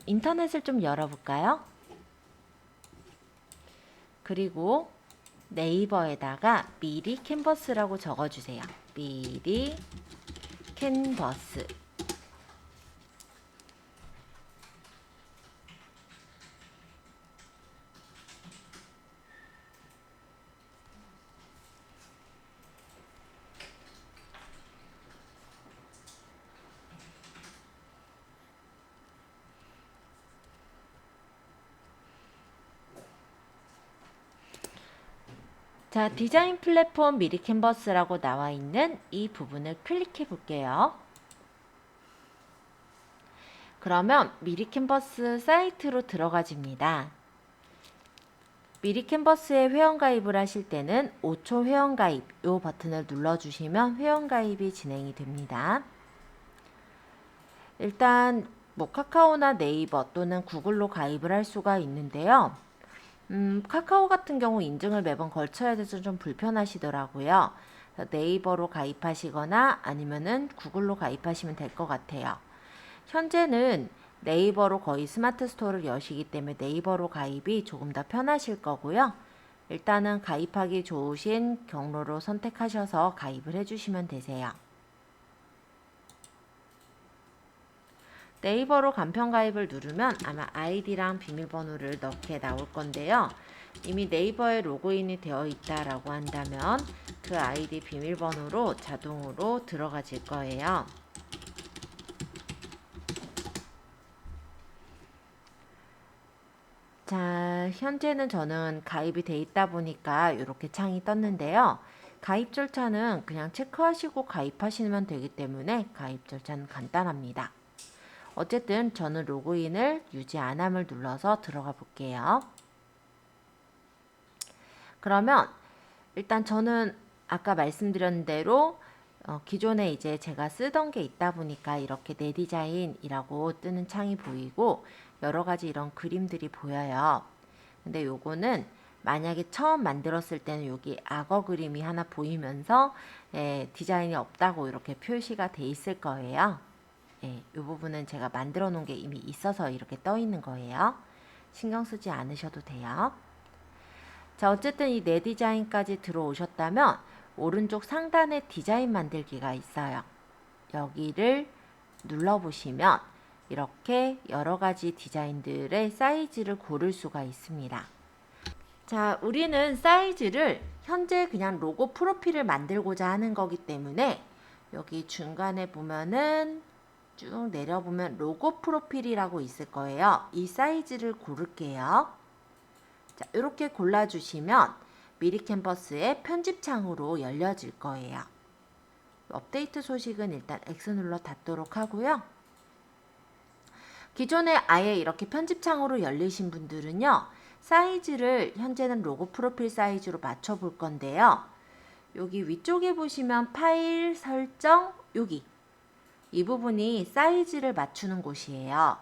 인터넷을 좀 열어볼까요? 그리고 네이버에다가 미리 캔버스라고 적어주세요. 미리 캔버스. 자, 디자인 플랫폼 미리 캔버스라고 나와 있는 이 부분을 클릭해 볼게요. 그러면 미리 캔버스 사이트로 들어가집니다. 미리 캔버스에 회원가입을 하실 때는 5초 회원가입 이 버튼을 눌러주시면 회원가입이 진행이 됩니다. 일단 뭐 카카오나 네이버 또는 구글로 가입을 할 수가 있는데요. 카카오 같은 경우 인증을 매번 걸쳐야 돼서 좀 불편하시더라고요. 네이버로 가입하시거나 아니면은 구글로 가입하시면 될 것 같아요. 현재는 네이버로 거의 스마트 스토어를 여시기 때문에 네이버로 가입이 조금 더 편하실 거고요. 일단은 가입하기 좋으신 경로로 선택하셔서 가입을 해주시면 되세요. 네이버로 간편 가입을 누르면 아마 아이디랑 비밀번호를 넣게 나올 건데요. 이미 네이버에 로그인이 되어 있다라고 한다면 그 아이디 비밀번호로 자동으로 들어가질 거예요. 자, 현재는 저는 가입이 돼 있다 보니까 이렇게 창이 떴는데요. 가입 절차는 그냥 체크하시고 가입하시면 되기 때문에 가입 절차는 간단합니다. 어쨌든 저는 로그인을 유지 안함을 눌러서 들어가 볼게요. 그러면 일단 저는 아까 말씀드린 대로 기존에 이제 제가 쓰던 게 있다 보니까 이렇게 내 디자인이라고 뜨는 창이 보이고 여러 가지 이런 그림들이 보여요. 근데 요거는 만약에 처음 만들었을 때는 여기 악어 그림이 하나 보이면서 디자인이 없다고 이렇게 표시가 돼 있을 거예요. 이 부분은 제가 만들어 놓은 게 이미 있어서 이렇게 떠 있는 거예요. 신경 쓰지 않으셔도 돼요. 자, 어쨌든 이 내 디자인까지 들어오셨다면 오른쪽 상단에 디자인 만들기가 있어요. 여기를 눌러보시면 이렇게 여러 가지 디자인들의 사이즈를 고를 수가 있습니다. 자, 우리는 사이즈를 현재 그냥 로고 프로필을 만들고자 하는 거기 때문에 여기 중간에 보면은 쭉 내려보면 로고 프로필이라고 있을 거예요. 이 사이즈를 고를게요. 자, 이렇게 골라주시면 미리 캔버스의 편집창으로 열려질 거예요. 업데이트 소식은 일단 X 눌러 닫도록 하고요. 기존에 아예 이렇게 편집창으로 열리신 분들은요. 사이즈를 현재는 로고 프로필 사이즈로 맞춰 볼 건데요. 여기 위쪽에 보시면 파일 설정 여기 이 부분이 사이즈를 맞추는 곳이에요.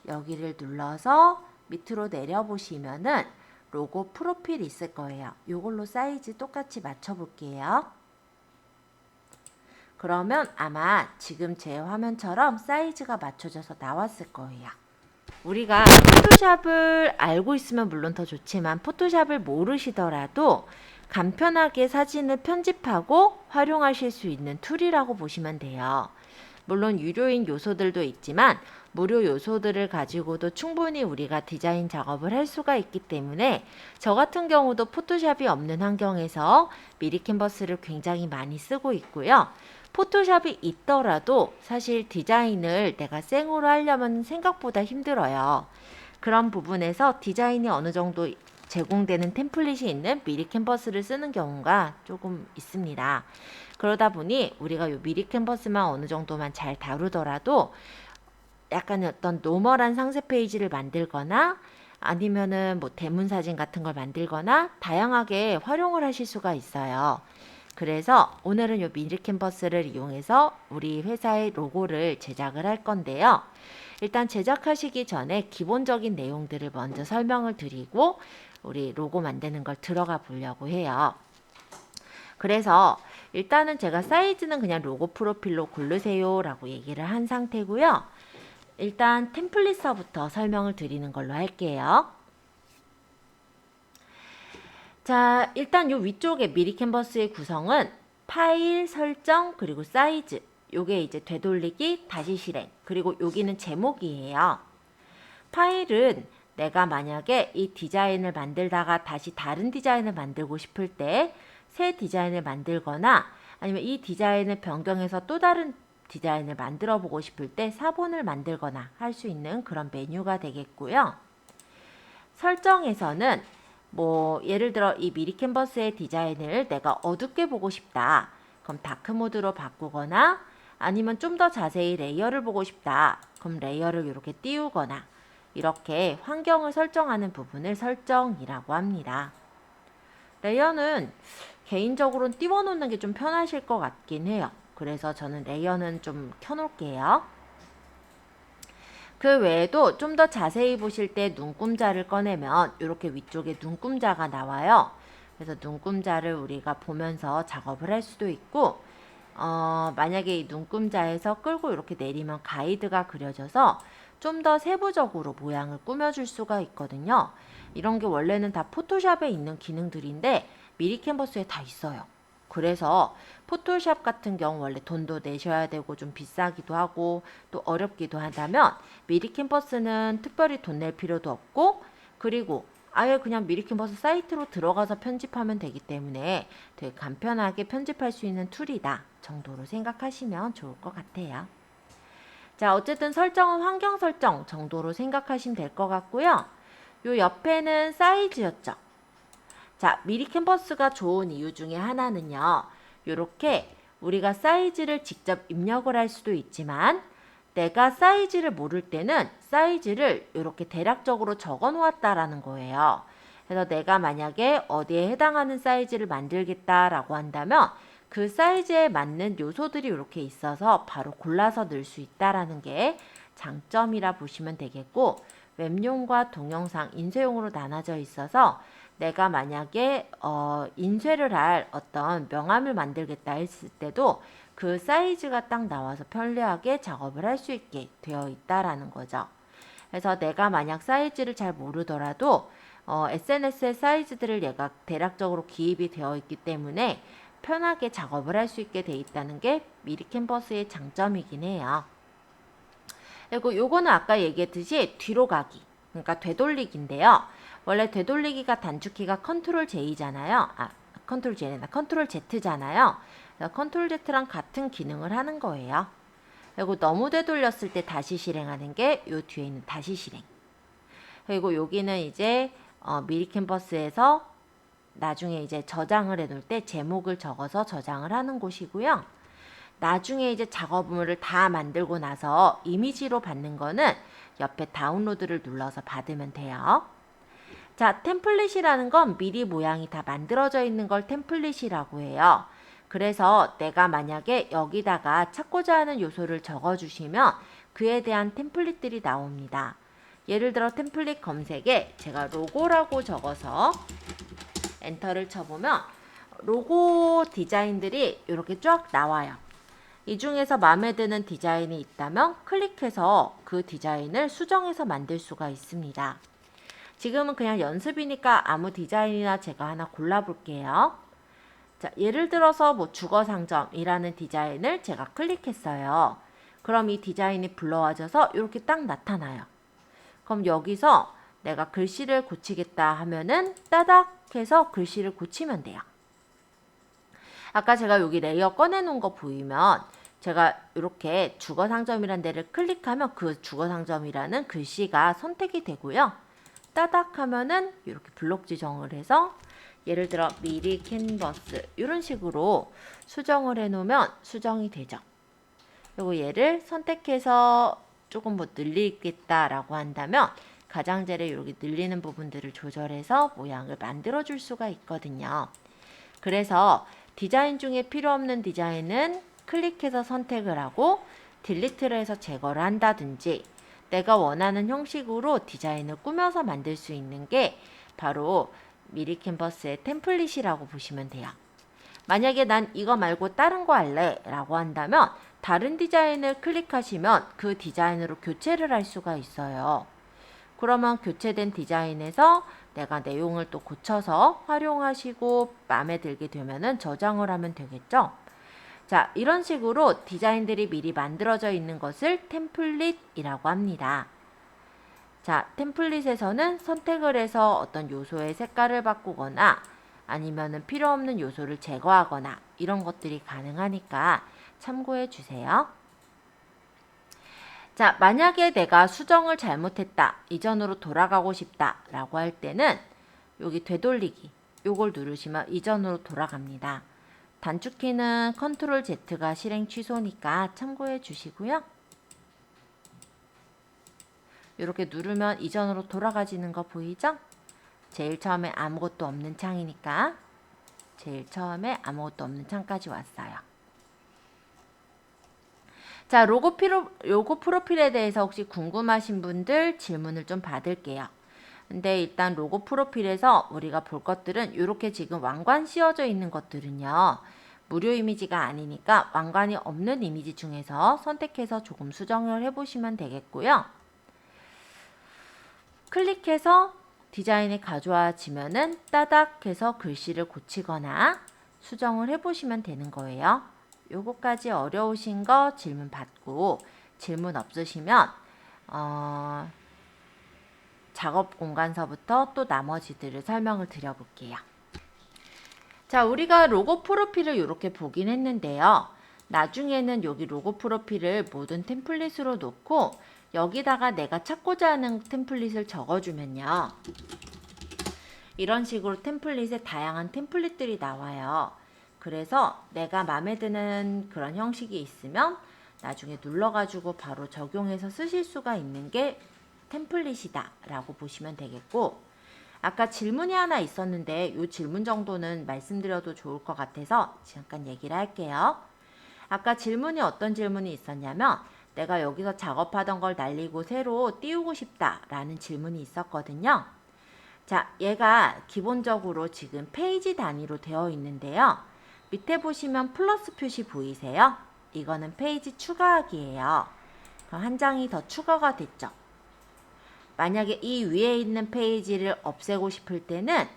여기를 눌러서 밑으로 내려보시면은 로고 프로필 있을 거예요. 이걸로 사이즈 똑같이 맞춰 볼게요. 그러면 아마 지금 제 화면처럼 사이즈가 맞춰져서 나왔을 거예요. 우리가 포토샵을 알고 있으면 물론 더 좋지만 포토샵을 모르시더라도 간편하게 사진을 편집하고 활용하실 수 있는 툴이라고 보시면 돼요. 물론 유료인 요소들도 있지만 무료 요소들을 가지고도 충분히 우리가 디자인 작업을 할 수가 있기 때문에 저 같은 경우도 포토샵이 없는 환경에서 미리 캔버스를 굉장히 많이 쓰고 있고요. 포토샵이 있더라도 사실 디자인을 내가 생으로 하려면 생각보다 힘들어요. 그런 부분에서 디자인이 어느 정도 제공되는 템플릿이 있는 미리 캔버스를 쓰는 경우가 조금 있습니다. 그러다 보니 우리가 요 미리 캔버스만 어느 정도만 잘 다루더라도 약간 어떤 노멀한 상세 페이지를 만들거나 아니면은 뭐 대문 사진 같은 걸 만들거나 다양하게 활용을 하실 수가 있어요. 그래서 오늘은 요 미리 캔버스를 이용해서 우리 회사의 로고를 제작을 할 건데요. 일단 제작하시기 전에 기본적인 내용들을 먼저 설명을 드리고 우리 로고 만드는 걸 들어가 보려고 해요. 그래서 일단은 제가 사이즈는 그냥 로고 프로필로 고르세요 라고 얘기를 한 상태고요. 일단 템플릿서부터 설명을 드리는 걸로 할게요. 자, 일단 요 위쪽에 미리 캔버스의 구성은 파일, 설정, 그리고 사이즈. 요게 이제 되돌리기, 다시 실행. 그리고 여기는 제목이에요. 파일은 내가 만약에 이 디자인을 만들다가 다시 다른 디자인을 만들고 싶을 때 새 디자인을 만들거나 아니면 이 디자인을 변경해서 또 다른 디자인을 만들어 보고 싶을 때 사본을 만들거나 할 수 있는 그런 메뉴가 되겠고요. 설정에서는 뭐 예를 들어 이 미리 캔버스의 디자인을 내가 어둡게 보고 싶다. 그럼 다크 모드로 바꾸거나 아니면 좀 더 자세히 레이어를 보고 싶다. 그럼 레이어를 이렇게 띄우거나 이렇게 환경을 설정하는 부분을 설정이라고 합니다. 레이어는 개인적으로는 띄워놓는 게 좀 편하실 것 같긴 해요. 그래서 저는 레이어는 좀 켜놓을게요. 그 외에도 좀 더 자세히 보실 때 눈금자를 꺼내면 이렇게 위쪽에 눈금자가 나와요. 그래서 눈금자를 우리가 보면서 작업을 할 수도 있고 만약에 이 눈금자에서 끌고 이렇게 내리면 가이드가 그려져서 좀 더 세부적으로 모양을 꾸며줄 수가 있거든요. 이런 게 원래는 다 포토샵에 있는 기능들인데 미리 캔버스에 다 있어요. 그래서 포토샵 같은 경우 원래 돈도 내셔야 되고 좀 비싸기도 하고 또 어렵기도 하다면 미리 캔버스는 특별히 돈 낼 필요도 없고 그리고 아예 그냥 미리 캔버스 사이트로 들어가서 편집하면 되기 때문에 되게 간편하게 편집할 수 있는 툴이다 정도로 생각하시면 좋을 것 같아요. 자, 어쨌든 설정은 환경 설정 정도로 생각하시면 될 것 같고요. 요 옆에는 사이즈였죠. 자, 미리 캔버스가 좋은 이유 중에 하나는요. 요렇게 우리가 사이즈를 직접 입력을 할 수도 있지만 내가 사이즈를 모를 때는 사이즈를 이렇게 대략적으로 적어 놓았다라는 거예요. 그래서 내가 만약에 어디에 해당하는 사이즈를 만들겠다라고 한다면 그 사이즈에 맞는 요소들이 이렇게 있어서 바로 골라서 넣을 수 있다라는 게 장점이라 보시면 되겠고 웹용과 동영상, 인쇄용으로 나눠져 있어서 내가 만약에 인쇄를 할 어떤 명함을 만들겠다 했을 때도 그 사이즈가 딱 나와서 편리하게 작업을 할 수 있게 되어 있다라는 거죠. 그래서 내가 만약 사이즈를 잘 모르더라도 SNS의 사이즈들을 얘가 대략적으로 기입이 되어 있기 때문에 편하게 작업을 할 수 있게 되어 있다는 게 미리 캔버스의 장점이긴 해요. 그리고 요거는 아까 얘기했듯이 뒤로 가기, 그러니까 되돌리기인데요. 원래 되돌리기가 단축키가 컨트롤 J잖아요. 컨트롤 J는 컨트롤 Z잖아요. 컨트롤 Z랑 같은 기능을 하는 거예요. 그리고 너무 되돌렸을 때 다시 실행하는 게 요 뒤에 있는 다시 실행. 그리고 여기는 이제 미리 캔버스에서 나중에 이제 저장을 해놓을 때 제목을 적어서 저장을 하는 곳이고요. 나중에 이제 작업물을 다 만들고 나서 이미지로 받는 거는 옆에 다운로드를 눌러서 받으면 돼요. 자, 템플릿이라는 건 미리 모양이 다 만들어져 있는 걸 템플릿이라고 해요. 그래서 내가 만약에 여기다가 찾고자 하는 요소를 적어주시면 그에 대한 템플릿들이 나옵니다. 예를 들어 템플릿 검색에 제가 로고라고 적어서 엔터를 쳐보면 로고 디자인들이 이렇게 쫙 나와요. 이 중에서 마음에 드는 디자인이 있다면 클릭해서 그 디자인을 수정해서 만들 수가 있습니다. 지금은 그냥 연습이니까 아무 디자인이나 제가 하나 골라볼게요. 자, 예를 들어서 뭐 주거상점이라는 디자인을 제가 클릭했어요. 그럼 이 디자인이 불러와져서 이렇게 딱 나타나요. 그럼 여기서 내가 글씨를 고치겠다 하면은 따닥 해서 글씨를 고치면 돼요. 아까 제가 여기 레이어 꺼내놓은 거 보이면 제가 이렇게 주거상점이라는 데를 클릭하면 그 주거상점이라는 글씨가 선택이 되고요. 따닥 하면은 이렇게 블록 지정을 해서 예를 들어 미리 캔버스 이런 식으로 수정을 해놓으면 수정이 되죠. 그리고 얘를 선택해서 조금 뭐 늘리겠다라고 한다면 가장자리에 이렇게 늘리는 부분들을 조절해서 모양을 만들어 줄 수가 있거든요. 그래서 디자인 중에 필요 없는 디자인은 클릭해서 선택을 하고 딜리트를 해서 제거를 한다든지 내가 원하는 형식으로 디자인을 꾸며서 만들 수 있는 게 바로 미리 캔버스의 템플릿이라고 보시면 돼요. 만약에 난 이거 말고 다른 거 할래 라고 한다면 다른 디자인을 클릭하시면 그 디자인으로 교체를 할 수가 있어요. 그러면 교체된 디자인에서 내가 내용을 또 고쳐서 활용하시고 마음에 들게 되면은 저장을 하면 되겠죠. 자, 이런 식으로 디자인들이 미리 만들어져 있는 것을 템플릿이라고 합니다. 자, 템플릿에서는 선택을 해서 어떤 요소의 색깔을 바꾸거나 아니면은 필요 없는 요소를 제거하거나 이런 것들이 가능하니까 참고해 주세요. 자, 만약에 내가 수정을 잘못했다, 이전으로 돌아가고 싶다 라고 할 때는 여기 되돌리기 요걸 누르시면 이전으로 돌아갑니다. 단축키는 컨트롤 Z가 실행 취소니까 참고해 주시고요. 이렇게 누르면 이전으로 돌아가지는 거 보이죠? 제일 처음에 아무것도 없는 창이니까 제일 처음에 아무것도 없는 창까지 왔어요. 자, 로고 프로필에 대해서 혹시 궁금하신 분들 질문을 좀 받을게요. 근데 일단 로고 프로필에서 우리가 볼 것들은 이렇게 지금 왕관 씌워져 있는 것들은요. 무료 이미지가 아니니까 왕관이 없는 이미지 중에서 선택해서 조금 수정을 해보시면 되겠고요. 클릭해서 디자인이 가져와지면은 따닥 해서 글씨를 고치거나 수정을 해보시면 되는 거예요. 요거까지 어려우신 거 질문 받고 질문 없으시면 작업 공간서부터 또 나머지들을 설명을 드려볼게요. 자, 우리가 로고 프로필을 이렇게 보긴 했는데요. 나중에는 여기 로고 프로필을 모든 템플릿으로 놓고 여기다가 내가 찾고자 하는 템플릿을 적어주면요. 이런 식으로 템플릿에 다양한 템플릿들이 나와요. 그래서 내가 마음에 드는 그런 형식이 있으면 나중에 눌러가지고 바로 적용해서 쓰실 수가 있는 게 템플릿이다 라고 보시면 되겠고, 아까 질문이 하나 있었는데 이 질문 정도는 말씀드려도 좋을 것 같아서 잠깐 얘기를 할게요. 아까 질문이 어떤 질문이 있었냐면 내가 여기서 작업하던 걸 날리고 새로 띄우고 싶다 라는 질문이 있었거든요. 자, 얘가 기본적으로 지금 페이지 단위로 되어 있는데요. 밑에 보시면 플러스 표시 보이세요? 이거는 페이지 추가하기예요. 그럼 한 장이 더 추가가 됐죠. 만약에 이 위에 있는 페이지를 없애고 싶을 때는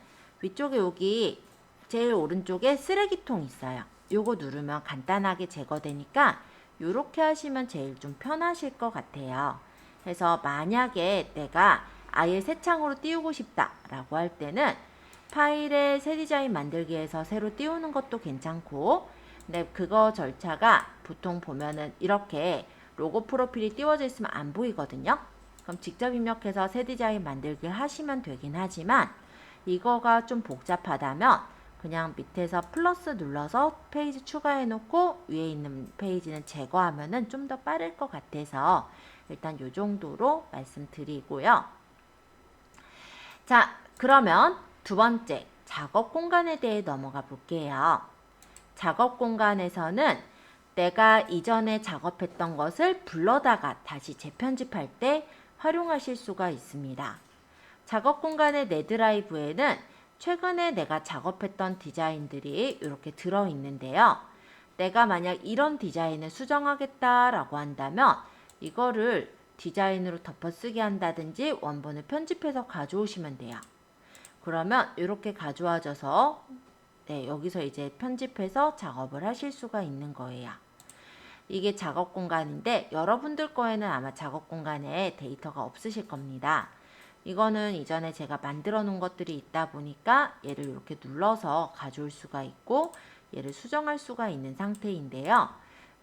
위쪽에 여기 제일 오른쪽에 쓰레기통 있어요. 요거 누르면 간단하게 제거되니까 요렇게 하시면 제일 좀 편하실 것 같아요. 그래서 만약에 내가 아예 새 창으로 띄우고 싶다 라고 할 때는 파일에 새 디자인 만들기에서 새로 띄우는 것도 괜찮고, 근데 그거 절차가 보통 보면은 이렇게 로고 프로필이 띄워져 있으면 안 보이거든요. 그럼 직접 입력해서 새 디자인 만들기 하시면 되긴 하지만 이거가 좀 복잡하다면 그냥 밑에서 플러스 눌러서 페이지 추가해 놓고 위에 있는 페이지는 제거하면은 좀 더 빠를 것 같아서 일단 요 정도로 말씀드리고요. 자, 그러면 두 번째 작업 공간에 대해 넘어가 볼게요. 작업 공간에서는 내가 이전에 작업했던 것을 불러다가 다시 재편집할 때 활용하실 수가 있습니다. 작업 공간의 내 드라이브에는 최근에 내가 작업했던 디자인들이 이렇게 들어있는데요. 내가 만약 이런 디자인을 수정하겠다라고 한다면 이거를 디자인으로 덮어쓰기 한다든지 원본을 편집해서 가져오시면 돼요. 그러면 이렇게 가져와져서 여기서 이제 편집해서 작업을 하실 수가 있는 거예요. 이게 작업 공간인데 여러분들 거에는 아마 작업 공간에 데이터가 없으실 겁니다. 이거는 이전에 제가 만들어 놓은 것들이 있다 보니까 얘를 이렇게 눌러서 가져올 수가 있고 얘를 수정할 수가 있는 상태인데요.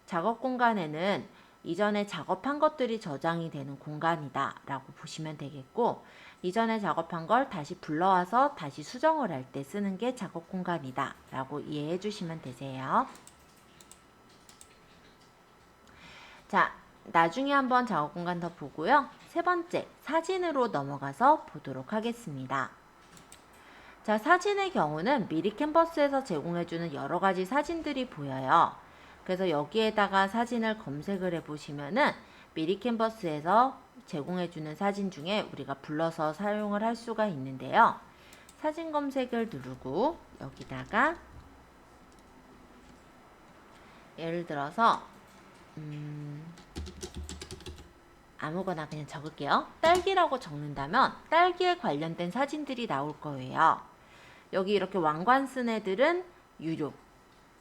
작업 공간에는 이전에 작업한 것들이 저장이 되는 공간이다 라고 보시면 되겠고, 이전에 작업한 걸 다시 불러와서 다시 수정을 할 때 쓰는 게 작업 공간이다 라고 이해해 주시면 되세요. 자, 나중에 한번 작업 공간 더 보고요. 세 번째, 사진으로 넘어가서 보도록 하겠습니다. 자, 사진의 경우는 미리 캔버스에서 제공해주는 여러 가지 사진들이 보여요. 그래서 여기에다가 사진을 검색을 해보시면은 미리 캔버스에서 제공해주는 사진 중에 우리가 불러서 사용을 할 수가 있는데요. 사진 검색을 누르고 여기다가 예를 들어서 아무거나 그냥 적을게요. 딸기라고 적는다면 딸기에 관련된 사진들이 나올 거예요. 여기 이렇게 왕관 쓴 애들은 유료,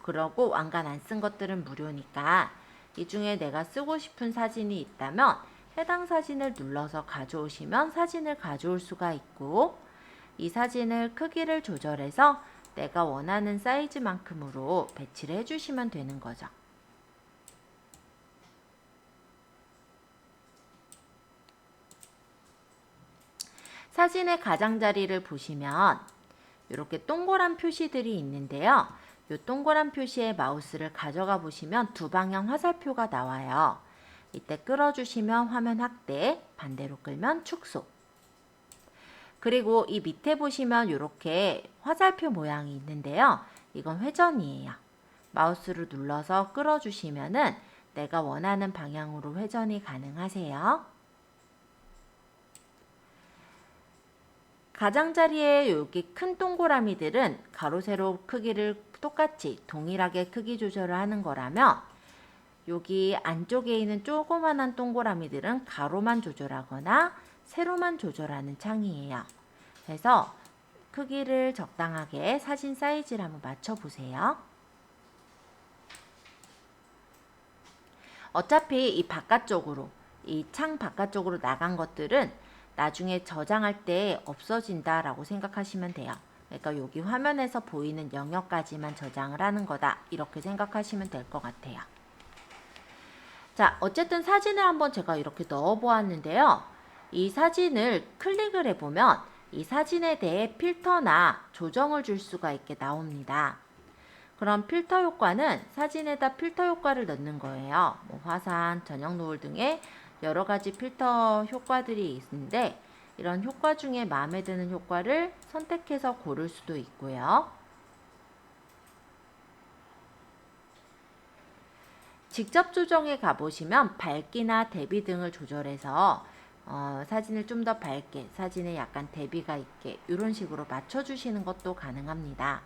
그러고 왕관 안 쓴 것들은 무료니까 이 중에 내가 쓰고 싶은 사진이 있다면 해당 사진을 눌러서 가져오시면 사진을 가져올 수가 있고, 이 사진을 크기를 조절해서 내가 원하는 사이즈만큼으로 배치를 해주시면 되는 거죠. 사진의 가장자리를 보시면 이렇게 동그란 표시들이 있는데요. 이 동그란 표시에 마우스를 가져가 보시면 두 방향 화살표가 나와요. 이때 끌어주시면 화면 확대, 반대로 끌면 축소. 그리고 이 밑에 보시면 이렇게 화살표 모양이 있는데요. 이건 회전이에요. 마우스를 눌러서 끌어주시면은 내가 원하는 방향으로 회전이 가능하세요. 가장자리에 여기 큰 동그라미들은 가로 세로 크기를 똑같이 동일하게 크기 조절을 하는 거라면, 여기 안쪽에 있는 조그만한 동그라미들은 가로만 조절하거나 세로만 조절하는 창이에요. 그래서 크기를 적당하게 사진 사이즈를 한번 맞춰 보세요. 어차피 이 바깥쪽으로, 이 창 바깥쪽으로 나간 것들은 나중에 저장할 때 없어진다라고 생각하시면 돼요. 그러니까 여기 화면에서 보이는 영역까지만 저장을 하는 거다, 이렇게 생각하시면 될 것 같아요. 자, 어쨌든 사진을 한번 제가 이렇게 넣어 보았는데요. 이 사진을 클릭을 해보면 이 사진에 대해 필터나 조정을 줄 수가 있게 나옵니다. 그럼 필터 효과는 사진에다 필터 효과를 넣는 거예요. 뭐 화산, 저녁 노을 등의 여러 가지 필터 효과들이 있는데, 이런 효과 중에 마음에 드는 효과를 선택해서 고를 수도 있고요. 직접 조정에 가보시면 밝기나 대비 등을 조절해서 사진을 좀 더 밝게, 사진에 약간 대비가 있게 이런 식으로 맞춰주시는 것도 가능합니다.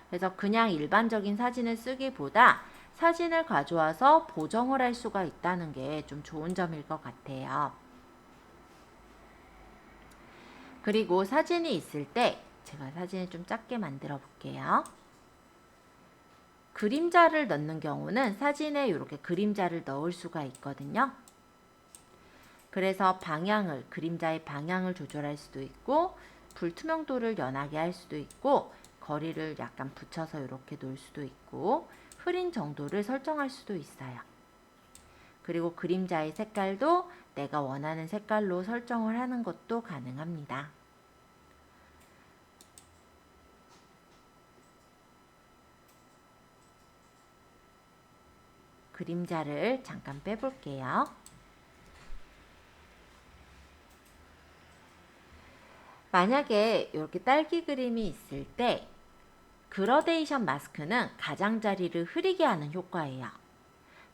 그래서 그냥 일반적인 사진을 쓰기보다 사진을 가져와서 보정을 할 수가 있다는 게 좀 좋은 점일 것 같아요. 그리고 사진이 있을 때 제가 사진을 좀 작게 만들어 볼게요. 그림자를 넣는 경우는 사진에 이렇게 그림자를 넣을 수가 있거든요. 그래서 방향을, 그림자의 방향을 조절할 수도 있고, 불투명도를 연하게 할 수도 있고, 거리를 약간 붙여서 이렇게 놓을 수도 있고, 흐린 정도를 설정할 수도 있어요. 그리고 그림자의 색깔도 내가 원하는 색깔로 설정을 하는 것도 가능합니다. 그림자를 잠깐 빼볼게요. 만약에 이렇게 딸기 그림이 있을 때 그라데이션 마스크는 가장자리를 흐리게 하는 효과예요.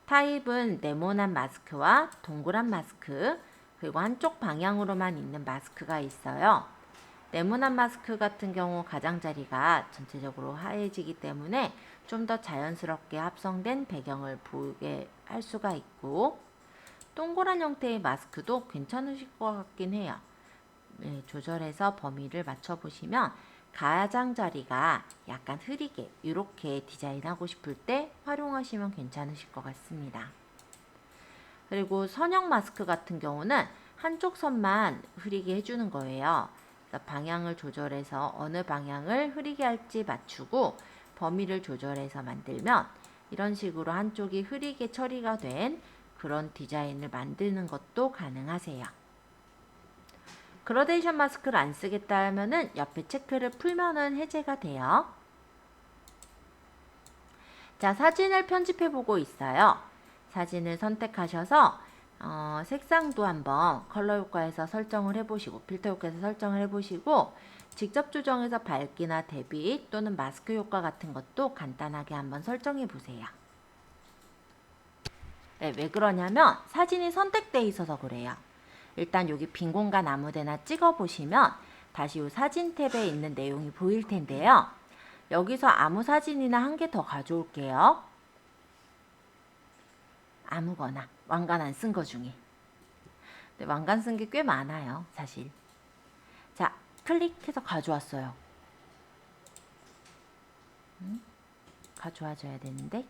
타입은 네모난 마스크와 동그란 마스크, 그리고 한쪽 방향으로만 있는 마스크가 있어요. 네모난 마스크 같은 경우 가장자리가 전체적으로 하얘지기 때문에 좀 더 자연스럽게 합성된 배경을 보이게 할 수가 있고, 동그란 형태의 마스크도 괜찮으실 것 같긴 해요. 네, 조절해서 범위를 맞춰보시면 가장자리가 약간 흐리게 이렇게 디자인하고 싶을 때 활용하시면 괜찮으실 것 같습니다. 그리고 선형 마스크 같은 경우는 한쪽 선만 흐리게 해주는 거예요. 그래서 방향을 조절해서 어느 방향을 흐리게 할지 맞추고 범위를 조절해서 만들면 이런 식으로 한쪽이 흐리게 처리가 된 그런 디자인을 만드는 것도 가능하세요. 그라데이션 마스크를 안 쓰겠다 하면은 옆에 체크를 풀면은 해제가 돼요. 자, 사진을 편집해 보고 있어요. 사진을 선택하셔서 색상도 한번 컬러 효과에서 설정을 해보시고, 필터 효과에서 설정을 해보시고, 직접 조정해서 밝기나 대비 또는 마스크 효과 같은 것도 간단하게 한번 설정해 보세요. 네, 왜 그러냐면 사진이 선택되어 있어서 그래요. 일단 여기 빈 공간 아무데나 찍어 보시면 다시 이 사진 탭에 있는 내용이 보일 텐데요. 여기서 아무 사진이나 한 개 더 가져올게요. 아무거나 왕관 안 쓴 거 중에. 근데 왕관 쓴 게 꽤 많아요, 사실. 자, 클릭해서 가져왔어요. 가져와줘야 되는데.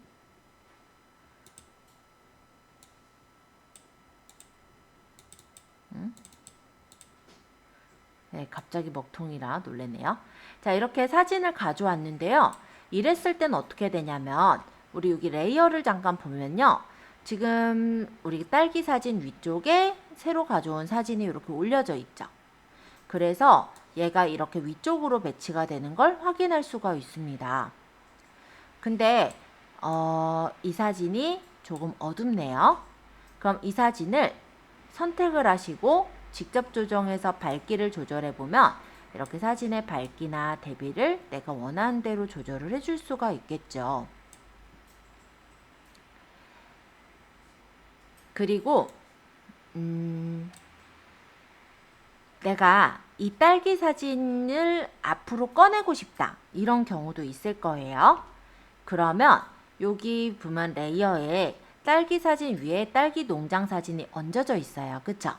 네, 갑자기 먹통이라 놀래네요. 자, 이렇게 사진을 가져왔는데요. 이랬을 땐 어떻게 되냐면 우리 여기 레이어를 잠깐 보면요. 지금 우리 딸기 사진 위쪽에 새로 가져온 사진이 이렇게 올려져 있죠. 그래서 얘가 이렇게 위쪽으로 배치가 되는 걸 확인할 수가 있습니다. 근데 이 사진이 조금 어둡네요. 그럼 이 사진을 선택을 하시고 직접 조정해서 밝기를 조절해 보면 이렇게 사진의 밝기나 대비를 내가 원하는 대로 조절을 해줄 수가 있겠죠. 그리고 내가 이 딸기 사진을 앞으로 꺼내고 싶다, 이런 경우도 있을 거예요. 그러면 여기 보면 레이어에 딸기 사진 위에 딸기 농장 사진이 얹어져 있어요. 그쵸?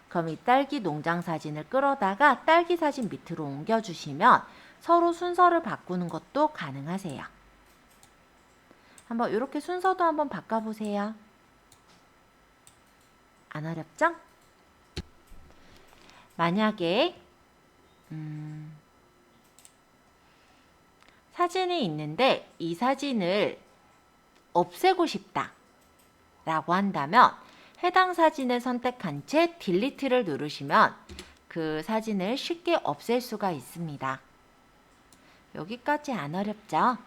그럼 이 딸기 농장 사진을 끌어다가 딸기 사진 밑으로 옮겨주시면 서로 순서를 바꾸는 것도 가능하세요. 한번 이렇게 순서도 한번 바꿔보세요. 안 어렵죠? 만약에 사진이 있는데 이 사진을 없애고 싶다 라고 한다면 해당 사진을 선택한 채 딜리트를 누르시면 그 사진을 쉽게 없앨 수가 있습니다. 여기까지 안 어렵죠?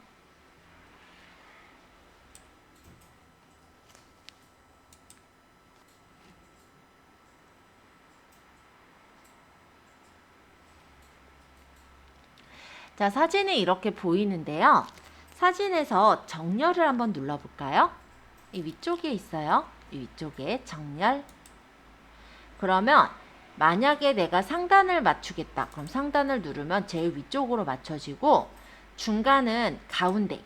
자, 사진이 이렇게 보이는데요. 사진에서 정렬을 한번 눌러볼까요? 이 위쪽에 있어요. 이 위쪽에 정렬. 그러면 만약에 내가 상단을 맞추겠다. 그럼 상단을 누르면 제일 위쪽으로 맞춰지고 중간은 가운데.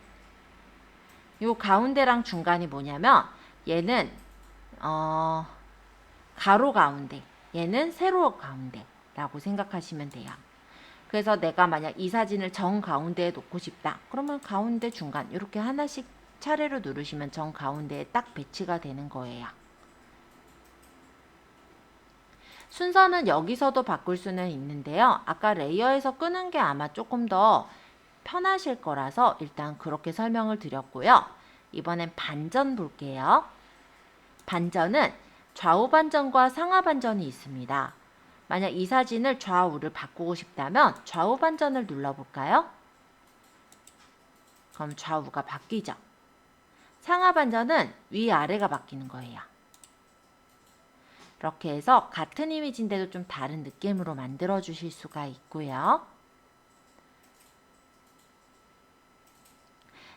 요 가운데랑 중간이 뭐냐면 얘는 가로 가운데, 얘는 세로 가운데라고 생각하시면 돼요. 그래서 내가 만약 이 사진을 정 가운데에 놓고 싶다. 그러면 가운데, 중간 이렇게 하나씩 차례로 누르시면 정 가운데에 딱 배치가 되는 거예요. 순서는 여기서도 바꿀 수는 있는데요. 아까 레이어에서 끄는 게 아마 조금 더 편하실 거라서 일단 그렇게 설명을 드렸고요. 이번엔 반전 볼게요. 반전은 좌우 반전과 상하 반전이 있습니다. 만약 이 사진을 좌우를 바꾸고 싶다면 좌우 반전을 눌러볼까요? 그럼 좌우가 바뀌죠. 상하 반전은 위아래가 바뀌는 거예요. 이렇게 해서 같은 이미지인데도 좀 다른 느낌으로 만들어 주실 수가 있고요.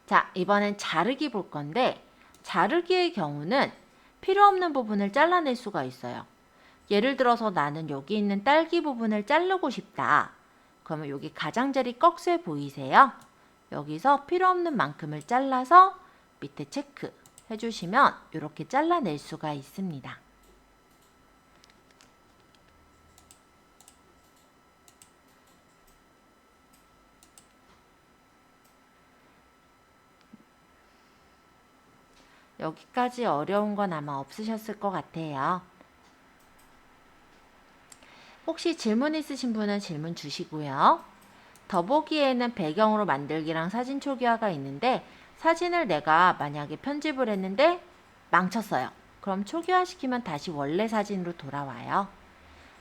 자, 이번엔 자르기 볼 건데 자르기의 경우는 필요 없는 부분을 잘라낼 수가 있어요. 예를 들어서 나는 여기 있는 딸기 부분을 자르고 싶다. 그러면 여기 가장자리 꺽쇠 보이세요? 여기서 필요 없는 만큼을 잘라서 밑에 체크 해주시면 이렇게 잘라낼 수가 있습니다. 여기까지 어려운 건 아마 없으셨을 것 같아요. 혹시 질문 있으신 분은 질문 주시고요. 더보기에는 배경으로 만들기랑 사진 초기화가 있는데 사진을 내가 만약에 편집을 했는데 망쳤어요. 그럼 초기화 시키면 다시 원래 사진으로 돌아와요.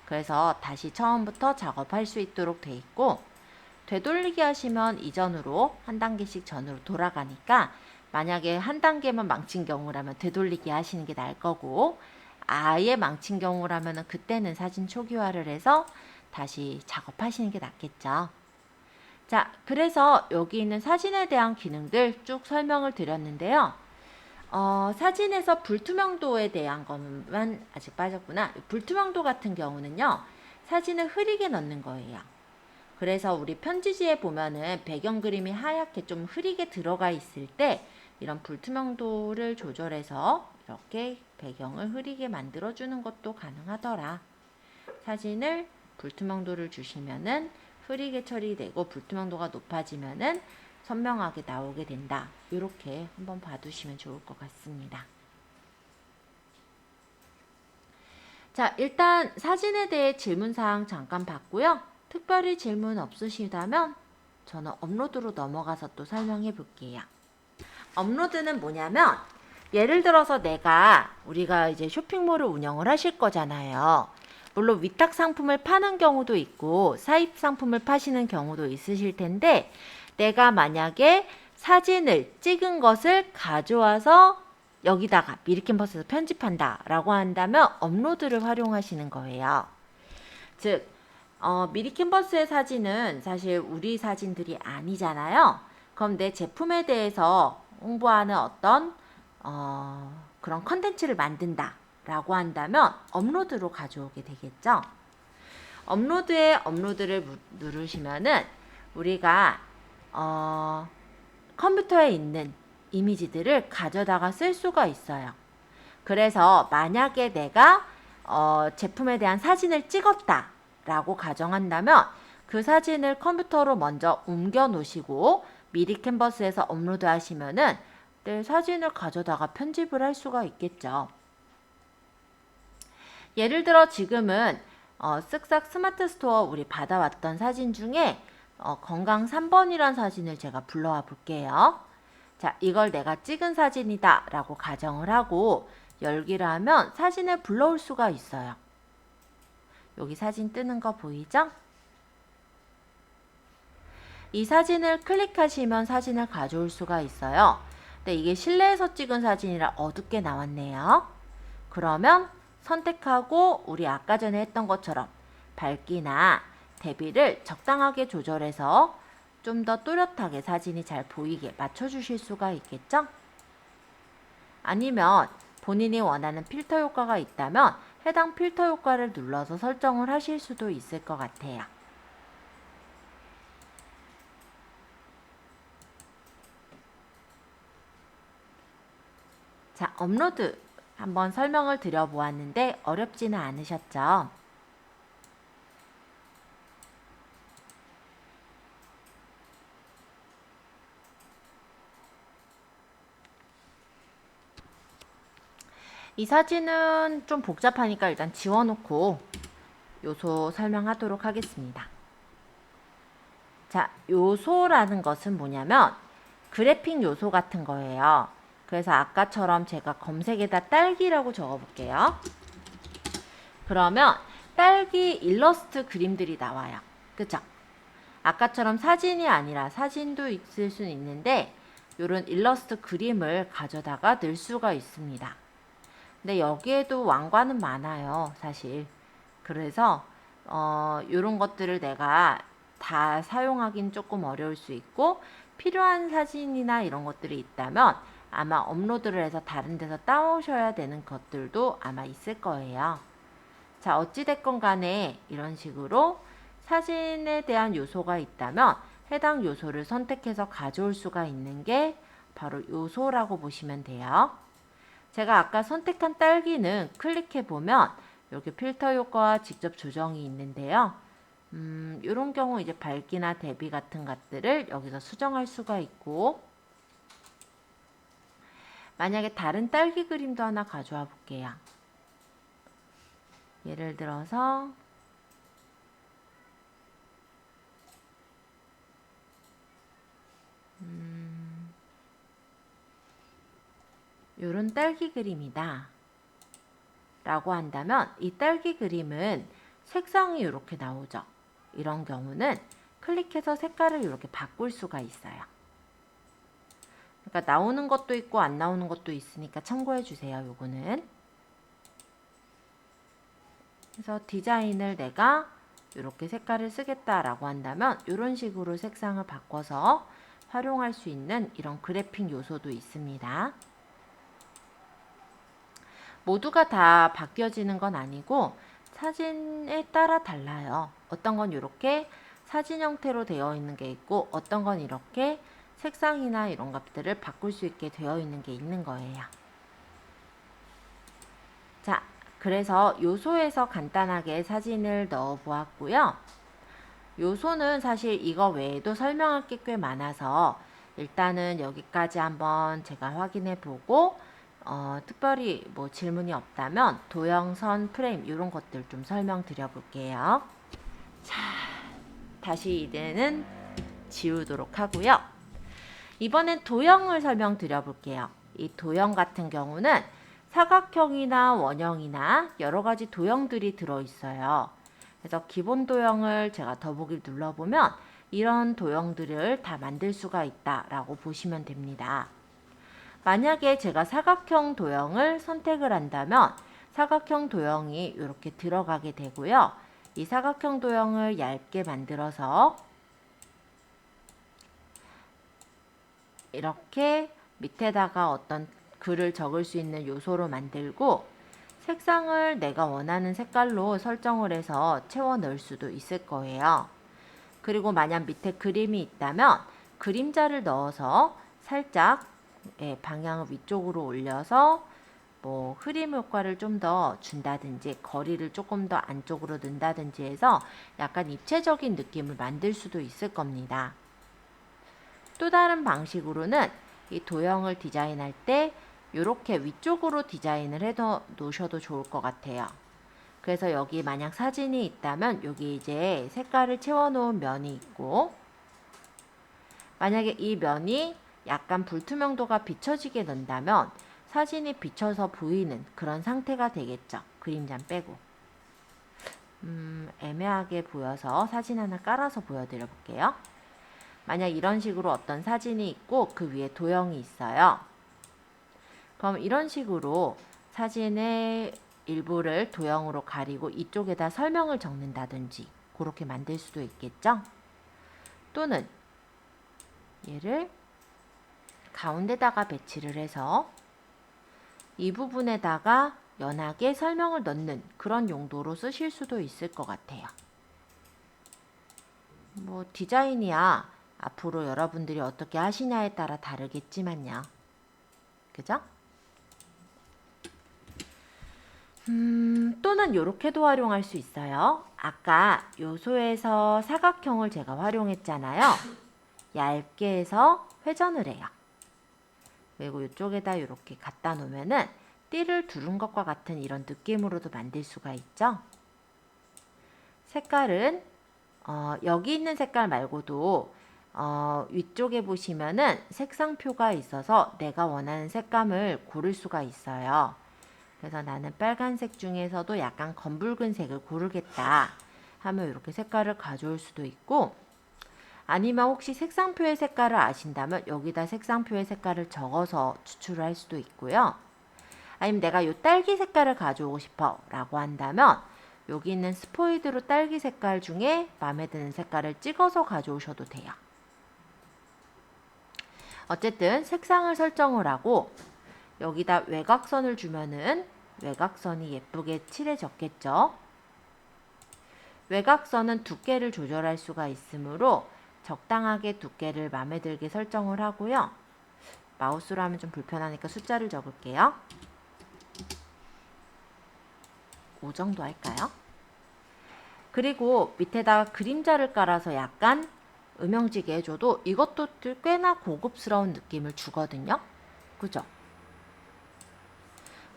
그래서 다시 처음부터 작업할 수 있도록 돼 있고 되돌리기 하시면 이전으로 한 단계씩 전으로 돌아가니까 만약에 한 단계만 망친 경우라면 되돌리기 하시는 게 나을 거고 아예 망친 경우라면 그때는 사진 초기화를 해서 다시 작업하시는 게 낫겠죠. 자, 그래서 여기 있는 사진에 대한 기능들 쭉 설명을 드렸는데요. 사진에서 불투명도에 대한 것만 아직 빠졌구나. 불투명도 같은 경우는요. 사진을 흐리게 넣는 거예요. 그래서 우리 편지지에 보면은 배경 그림이 하얗게 좀 흐리게 들어가 있을 때 이런 불투명도를 조절해서 이렇게 배경을 흐리게 만들어주는 것도 가능하더라. 사진을 불투명도를 주시면은 흐리게 처리되고 불투명도가 높아지면은 선명하게 나오게 된다. 이렇게 한번 봐두시면 좋을 것 같습니다. 자, 일단 사진에 대해 질문사항 잠깐 봤고요. 특별히 질문 없으시다면 저는 업로드로 넘어가서 또 설명해 볼게요. 업로드는 뭐냐면 예를 들어서 우리가 이제 쇼핑몰을 운영을 하실 거잖아요. 물론 위탁 상품을 파는 경우도 있고 사입 상품을 파시는 경우도 있으실 텐데 내가 만약에 사진을 찍은 것을 가져와서 여기다가 미리캔버스에서 편집한다 라고 한다면 업로드를 활용하시는 거예요. 즉 미리캔버스의 사진은 사실 우리 사진들이 아니잖아요. 그럼 내 제품에 대해서 홍보하는 어떤 그런 컨텐츠를 만든다 라고 한다면 업로드로 가져오게 되겠죠. 업로드를 누르시면은 우리가 컴퓨터에 있는 이미지들을 가져다가 쓸 수가 있어요. 그래서 만약에 내가 제품에 대한 사진을 찍었다 라고 가정한다면 그 사진을 컴퓨터로 먼저 옮겨 놓으시고 미리 캔버스에서 업로드 하시면은 내 사진을 가져다가 편집을 할 수가 있겠죠. 예를 들어 지금은 쓱싹 스마트 스토어 우리 받아왔던 사진 중에 건강 3번이란 사진을 제가 불러와 볼게요. 자, 이걸 내가 찍은 사진이다 라고 가정을 하고 열기를 하면 사진을 불러올 수가 있어요. 여기 사진 뜨는 거 보이죠? 이 사진을 클릭하시면 사진을 가져올 수가 있어요. 근데 이게 실내에서 찍은 사진이라 어둡게 나왔네요. 그러면 선택하고 우리 아까 전에 했던 것처럼 밝기나 대비를 적당하게 조절해서 좀 더 또렷하게 사진이 잘 보이게 맞춰주실 수가 있겠죠? 아니면 본인이 원하는 필터 효과가 있다면 해당 필터 효과를 눌러서 설정을 하실 수도 있을 것 같아요. 자, 업로드 한번 설명을 드려보았는데 어렵지는 않으셨죠? 이 사진은 좀 복잡하니까 일단 지워놓고 요소 설명하도록 하겠습니다. 자, 요소라는 것은 뭐냐면 그래픽 요소 같은 거예요. 그래서 아까처럼 제가 검색에다 딸기라고 적어볼게요. 그러면 딸기 일러스트 그림들이 나와요. 그쵸? 아까처럼 사진이 아니라 사진도 있을 수는 있는데 이런 일러스트 그림을 가져다가 넣을 수가 있습니다. 근데 여기에도 왕관은 많아요, 사실. 그래서 이런 것들을 내가 다 사용하긴 조금 어려울 수 있고 필요한 사진이나 이런 것들이 있다면 아마 업로드를 해서 다른 데서 따오셔야 되는 것들도 아마 있을 거예요. 자, 어찌됐건 간에 이런 식으로 사진에 대한 요소가 있다면 해당 요소를 선택해서 가져올 수가 있는 게 바로 요소라고 보시면 돼요. 제가 아까 선택한 딸기는 클릭해보면 여기 필터 효과와 직접 조정이 있는데요. 이런 경우 이제 밝기나 대비 같은 것들을 여기서 수정할 수가 있고 만약에 다른 딸기 그림도 하나 가져와 볼게요. 예를 들어서 요런 딸기 그림이다 라고 한다면 이 딸기 그림은 색상이 이렇게 나오죠. 이런 경우는 클릭해서 색깔을 이렇게 바꿀 수가 있어요. 그러니까 나오는 것도 있고 안 나오는 것도 있으니까 참고해 주세요. 요거는. 그래서 디자인을 내가 이렇게 색깔을 쓰겠다라고 한다면 이런 식으로 색상을 바꿔서 활용할 수 있는 이런 그래픽 요소도 있습니다. 모두가 다 바뀌어지는 건 아니고 사진에 따라 달라요. 어떤 건 이렇게 사진 형태로 되어 있는 게 있고 어떤 건 이렇게 색상이나 이런 것들을 바꿀 수 있게 되어 있는 게 있는 거예요. 자, 그래서 요소에서 간단하게 사진을 넣어 보았고요. 요소는 사실 이거 외에도 설명할 게 꽤 많아서 일단은 여기까지 한번 제가 확인해 보고 특별히 뭐 질문이 없다면 도형선 프레임 이런 것들 좀 설명드려 볼게요. 자, 다시 이제는 지우도록 하고요. 이번엔 도형을 설명드려 볼게요. 이 도형 같은 경우는 사각형이나 원형이나 여러 가지 도형들이 들어있어요. 그래서 기본 도형을 제가 더보기 눌러보면 이런 도형들을 다 만들 수가 있다라고 보시면 됩니다. 만약에 제가 사각형 도형을 선택을 한다면 사각형 도형이 이렇게 들어가게 되고요. 이 사각형 도형을 얇게 만들어서 이렇게 밑에다가 어떤 글을 적을 수 있는 요소로 만들고 색상을 내가 원하는 색깔로 설정을 해서 채워 넣을 수도 있을 거예요. 그리고 만약 밑에 그림이 있다면 그림자를 넣어서 살짝 방향을 위쪽으로 올려서 뭐 흐림 효과를 좀 더 준다든지 거리를 조금 더 안쪽으로 넣는다든지 해서 약간 입체적인 느낌을 만들 수도 있을 겁니다. 또 다른 방식으로는 이 도형을 디자인할 때 이렇게 위쪽으로 디자인을 해 놓으셔도 좋을 것 같아요. 그래서 여기 만약 사진이 있다면 여기 이제 색깔을 채워 놓은 면이 있고 만약에 이 면이 약간 불투명도가 비춰지게 된다면 사진이 비쳐서 보이는 그런 상태가 되겠죠. 그림자 빼고. 애매하게 보여서 사진 하나 깔아서 보여드려 볼게요. 만약 이런 식으로 어떤 사진이 있고 그 위에 도형이 있어요. 그럼 이런 식으로 사진의 일부를 도형으로 가리고 이쪽에다 설명을 적는다든지 그렇게 만들 수도 있겠죠. 또는 얘를 가운데다가 배치를 해서 이 부분에다가 연하게 설명을 넣는 그런 용도로 쓰실 수도 있을 것 같아요. 뭐 디자인이야 앞으로 여러분들이 어떻게 하시냐에 따라 다르겠지만요. 그죠? 또는 이렇게도 활용할 수 있어요. 아까 요소에서 사각형을 제가 활용했잖아요. 얇게 해서 회전을 해요. 그리고 이쪽에다 이렇게 갖다 놓으면은 띠를 두른 것과 같은 이런 느낌으로도 만들 수가 있죠. 색깔은 여기 있는 색깔 말고도 위쪽에 보시면은 색상표가 있어서 내가 원하는 색감을 고를 수가 있어요. 그래서 나는 빨간색 중에서도 약간 검붉은 색을 고르겠다 하면 이렇게 색깔을 가져올 수도 있고 아니면 혹시 색상표의 색깔을 아신다면 여기다 색상표의 색깔을 적어서 추출을 할 수도 있고요. 아니면 내가 이 딸기 색깔을 가져오고 싶어 라고 한다면 여기 있는 스포이드로 딸기 색깔 중에 마음에 드는 색깔을 찍어서 가져오셔도 돼요. 어쨌든 색상을 설정을 하고 여기다 외곽선을 주면은 외곽선이 예쁘게 칠해졌겠죠. 외곽선은 두께를 조절할 수가 있으므로 적당하게 두께를 마음에 들게 설정을 하고요. 마우스로 하면 좀 불편하니까 숫자를 적을게요. 5 정도 할까요? 그리고 밑에다가 그림자를 깔아서 약간 음영지게 해줘도 이것도 꽤나 고급스러운 느낌을 주거든요. 그죠?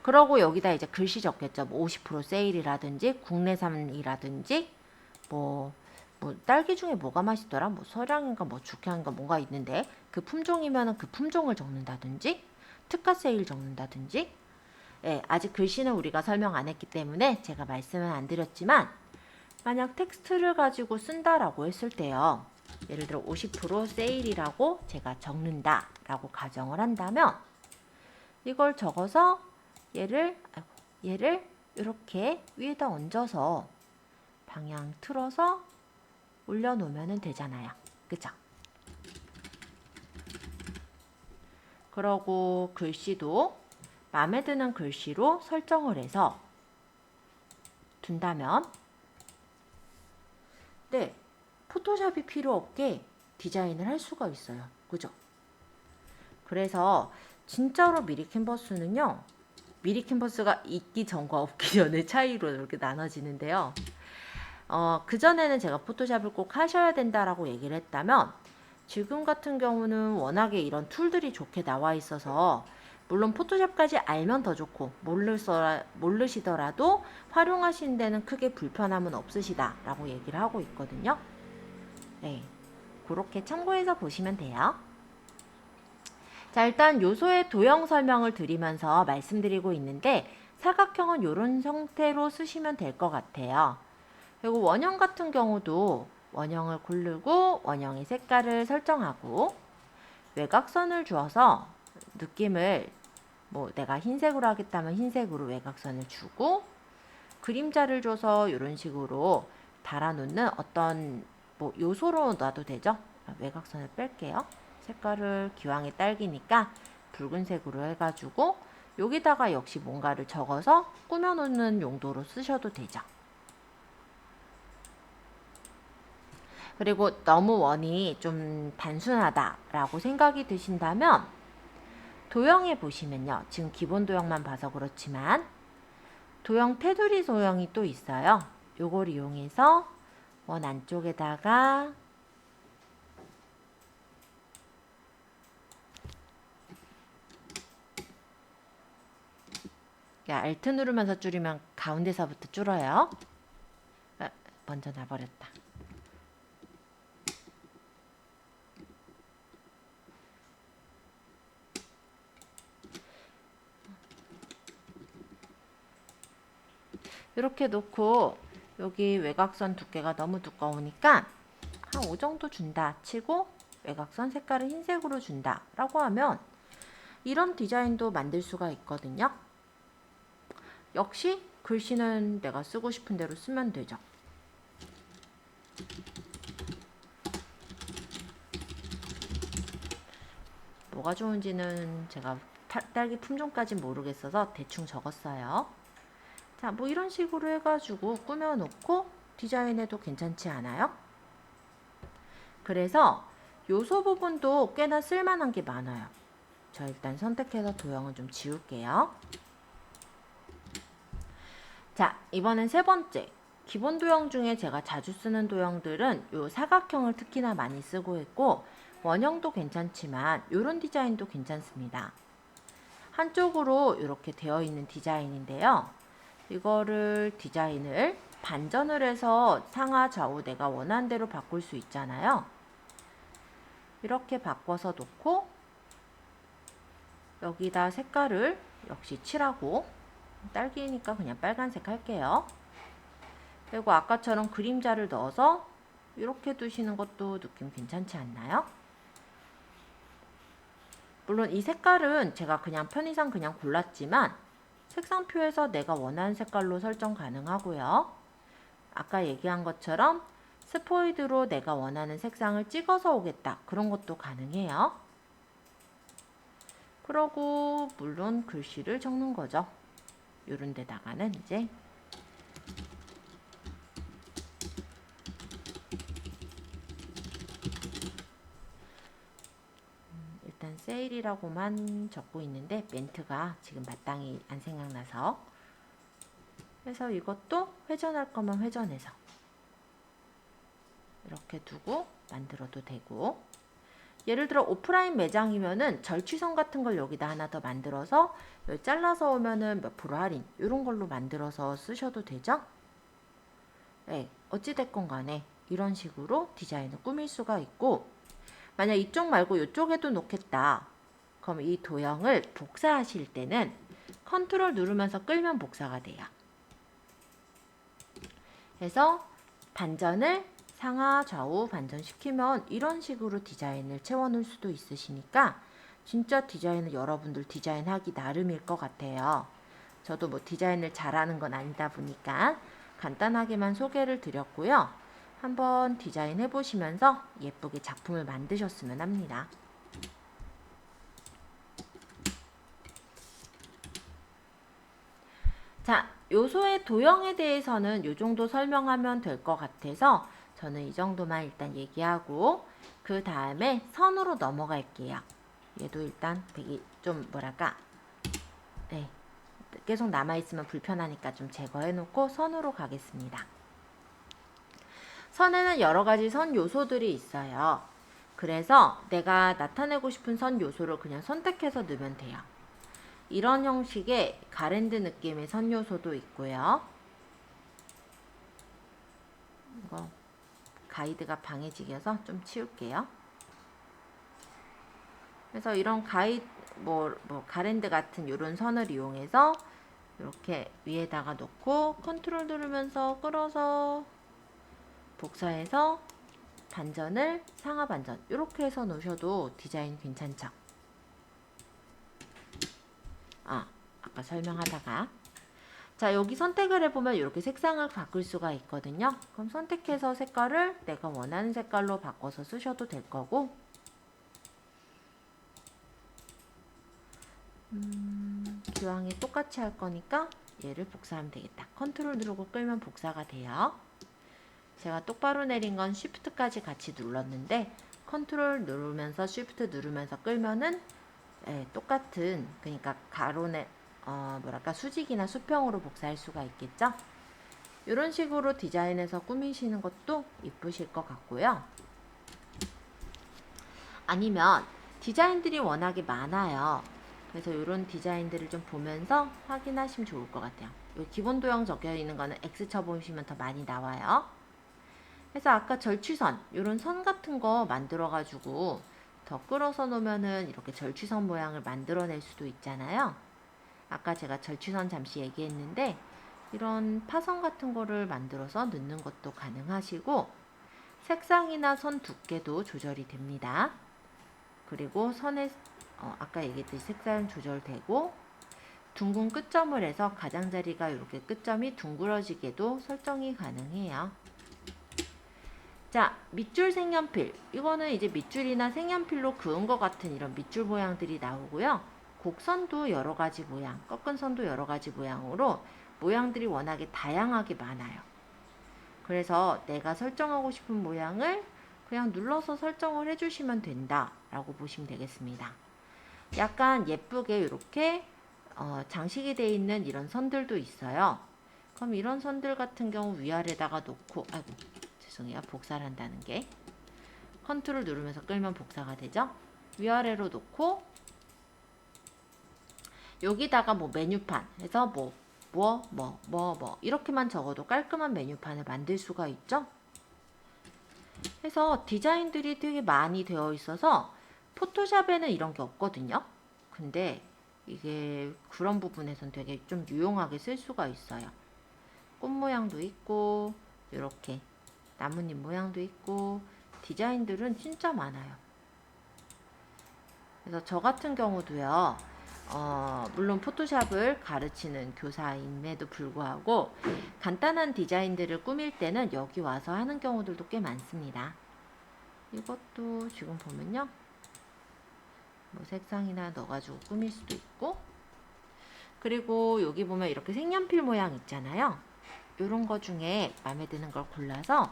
그러고 여기다 이제 글씨 적겠죠. 뭐 50% 세일이라든지 국내산이라든지 뭐 딸기 중에 뭐가 맛있더라? 뭐 서량인가 뭐 죽향인가 뭐가 있는데 그 품종이면은 그 품종을 적는다든지 특가 세일 적는다든지 예, 아직 글씨는 우리가 설명 안 했기 때문에 제가 말씀은 안 드렸지만 만약 텍스트를 가지고 쓴다라고 했을 때요. 예를 들어 50% 세일이라고 제가 적는다 라고 가정을 한다면 이걸 적어서 얘를 이렇게 위에다 얹어서 방향 틀어서 올려놓으면 되잖아요. 그죠? 그러고 글씨도 마음에 드는 글씨로 설정을 해서 둔다면 네, 포토샵이 필요 없게 디자인을 할 수가 있어요. 그죠? 그래서 진짜로 미리 캔버스는요. 미리 캔버스가 있기 전과 없기 전의 차이로 이렇게 나눠지는데요. 그전에는 제가 포토샵을 꼭 하셔야 된다라고 얘기를 했다면 지금 같은 경우는 워낙에 이런 툴들이 좋게 나와 있어서 물론 포토샵까지 알면 더 좋고 모르시더라도 활용하시는 데는 크게 불편함은 없으시다 라고 얘기를 하고 있거든요. 네, 그렇게 참고해서 보시면 돼요. 자, 일단 요소의 도형 설명을 드리면서 말씀드리고 있는데 사각형은 이런 형태로 쓰시면 될 것 같아요. 그리고 원형 같은 경우도 원형을 고르고 원형의 색깔을 설정하고 외곽선을 주어서 느낌을 뭐 내가 흰색으로 하겠다면 흰색으로 외곽선을 주고 그림자를 줘서 이런 식으로 달아놓는 어떤 뭐 요소로 놔도 되죠. 외곽선을 뺄게요. 색깔을 기왕에 딸기니까 붉은색으로 해가지고 여기다가 역시 뭔가를 적어서 꾸며놓는 용도로 쓰셔도 되죠. 그리고 너무 원이 좀 단순하다라고 생각이 드신다면 도형에 보시면요. 지금 기본 도형만 봐서 그렇지만 도형 테두리 도형이 또 있어요. 요걸 이용해서 원 안쪽에다가 Alt 누르면서 줄이면 가운데서부터 줄어요. 먼저 놔버렸다. 이렇게 놓고 여기 외곽선 두께가 너무 두꺼우니까 한 5 정도 준다 치고 외곽선 색깔을 흰색으로 준다 라고 하면 이런 디자인도 만들 수가 있거든요. 역시 글씨는 내가 쓰고 싶은 대로 쓰면 되죠. 뭐가 좋은지는 제가 딸기 품종까지 모르겠어서 대충 적었어요. 자, 뭐 이런 식으로 해가지고 꾸며놓고 디자인해도 괜찮지 않아요? 그래서 요소 부분도 꽤나 쓸만한 게 많아요. 저 일단 선택해서 도형을 좀 지울게요. 자, 이번엔 세 번째. 기본 도형 중에 제가 자주 쓰는 도형들은 요 사각형을 특히나 많이 쓰고 있고 원형도 괜찮지만 이런 디자인도 괜찮습니다. 한쪽으로 이렇게 되어 있는 디자인인데요. 이거를 디자인을 반전을 해서 상하 좌우 내가 원하는 대로 바꿀 수 있잖아요. 이렇게 바꿔서 놓고 여기다 색깔을 역시 칠하고 딸기니까 그냥 빨간색 할게요. 그리고 아까처럼 그림자를 넣어서 이렇게 두시는 것도 느낌 괜찮지 않나요? 물론 이 색깔은 제가 그냥 편의상 그냥 골랐지만 색상표에서 내가 원하는 색깔로 설정 가능하고요. 아까 얘기한 것처럼 스포이드로 내가 원하는 색상을 찍어서 오겠다. 그런 것도 가능해요. 그러고 물론 글씨를 적는 거죠. 요런 데다가는 이제 일단 세일이라고만 적고 있는데 멘트가 지금 마땅히 안 생각나서 그래서 이것도 회전할 거면 회전해서 이렇게 두고 만들어도 되고 예를 들어 오프라인 매장이면은 절취선 같은 걸 여기다 하나 더 만들어서 여기 잘라서 오면은 몇 프로 할인 이런 걸로 만들어서 쓰셔도 되죠. 네, 어찌됐건 간에 이런 식으로 디자인을 꾸밀 수가 있고 만약 이쪽 말고 이쪽에도 놓겠다. 그럼 이 도형을 복사하실 때는 컨트롤 누르면서 끌면 복사가 돼요. 그래서 반전을 상하 좌우 반전시키면 이런 식으로 디자인을 채워놓을 수도 있으시니까 진짜 디자인은 여러분들 디자인하기 나름일 것 같아요. 저도 뭐 디자인을 잘하는 건 아니다 보니까 간단하게만 소개를 드렸고요. 한번 디자인 해보시면서 예쁘게 작품을 만드셨으면 합니다. 자, 요소의 도형에 대해서는 이 정도 설명하면 될 것 같아서 저는 이 정도만 일단 얘기하고 그 다음에 선으로 넘어갈게요. 얘도 일단 되게 좀 뭐랄까 네, 계속 남아있으면 불편하니까 좀 제거해 놓고 선으로 가겠습니다. 선에는 여러 가지 선 요소들이 있어요. 그래서 내가 나타내고 싶은 선 요소를 그냥 선택해서 넣으면 돼요. 이런 형식의 가랜드 느낌의 선 요소도 있고요. 이거 가이드가 방해지겨서 좀 치울게요. 그래서 이런 가랜드 같은 이런 선을 이용해서 이렇게 위에다가 놓고 컨트롤 누르면서 끌어서 복사해서 반전을 상하 반전 이렇게 해서 놓으셔도 디자인 괜찮죠? 아까 설명하다가 자, 여기 선택을 해보면 이렇게 색상을 바꿀 수가 있거든요. 그럼 선택해서 색깔을 내가 원하는 색깔로 바꿔서 쓰셔도 될 거고, 기왕에 똑같이 할 거니까 얘를 복사하면 되겠다. 컨트롤 누르고 끌면 복사가 돼요. 제가 똑바로 내린 건 쉬프트까지 같이 눌렀는데 컨트롤 누르면서 쉬프트 누르면서 끌면은 똑같은, 그러니까 가로내 수직이나 수평으로 복사할 수가 있겠죠. 이런 식으로 디자인해서 꾸미시는 것도 이쁘실 것 같고요. 아니면 디자인들이 워낙에 많아요. 그래서 이런 디자인들을 좀 보면서 확인하시면 좋을 것 같아요. 이 기본 도형 적혀 있는 거는 X 쳐보시면 더 많이 나와요. 그래서 아까 절취선, 이런 선 같은 거 만들어 가지고 더 끌어서 놓으면은 이렇게 절취선 모양을 만들어낼 수도 있잖아요. 아까 제가 절취선 잠시 얘기했는데 이런 파선 같은 거를 만들어서 넣는 것도 가능하시고, 색상이나 선 두께도 조절이 됩니다. 그리고 선의 아까 얘기했듯이 색상 조절되고, 둥근 끝점을 해서 가장자리가 이렇게 끝점이 둥그러지게도 설정이 가능해요. 자, 밑줄 색연필. 이거는 이제 밑줄이나 색연필로 그은 것 같은 이런 밑줄 모양들이 나오고요. 곡선도 여러 가지 모양, 꺾은 선도 여러 가지 모양으로 모양들이 워낙에 다양하게 많아요. 그래서 내가 설정하고 싶은 모양을 그냥 눌러서 설정을 해주시면 된다라고 보시면 되겠습니다. 약간 예쁘게 이렇게 장식이 되어 있는 이런 선들도 있어요. 그럼 이런 선들 같은 경우 위아래다가 놓고, 죄송해요, 복사를 한다는 게 컨트롤 누르면서 끌면 복사가 되죠. 위아래로 놓고 여기다가 메뉴판 해서 이렇게만 적어도 깔끔한 메뉴판을 만들 수가 있죠. 그래서 디자인들이 되게 많이 되어 있어서 포토샵에는 이런 게 없거든요. 근데 이게 그런 부분에선 되게 좀 유용하게 쓸 수가 있어요. 꽃 모양도 있고 이렇게 나뭇잎 모양도 있고 디자인들은 진짜 많아요. 그래서 저 같은 경우도요, 물론 포토샵을 가르치는 교사임에도 불구하고 간단한 디자인들을 꾸밀 때는 여기 와서 하는 경우들도 꽤 많습니다. 이것도 지금 보면요, 색상이나 넣어가지고 꾸밀 수도 있고, 그리고 여기 보면 이렇게 색연필 모양 있잖아요. 이런 거 중에 마음에 드는 걸 골라서,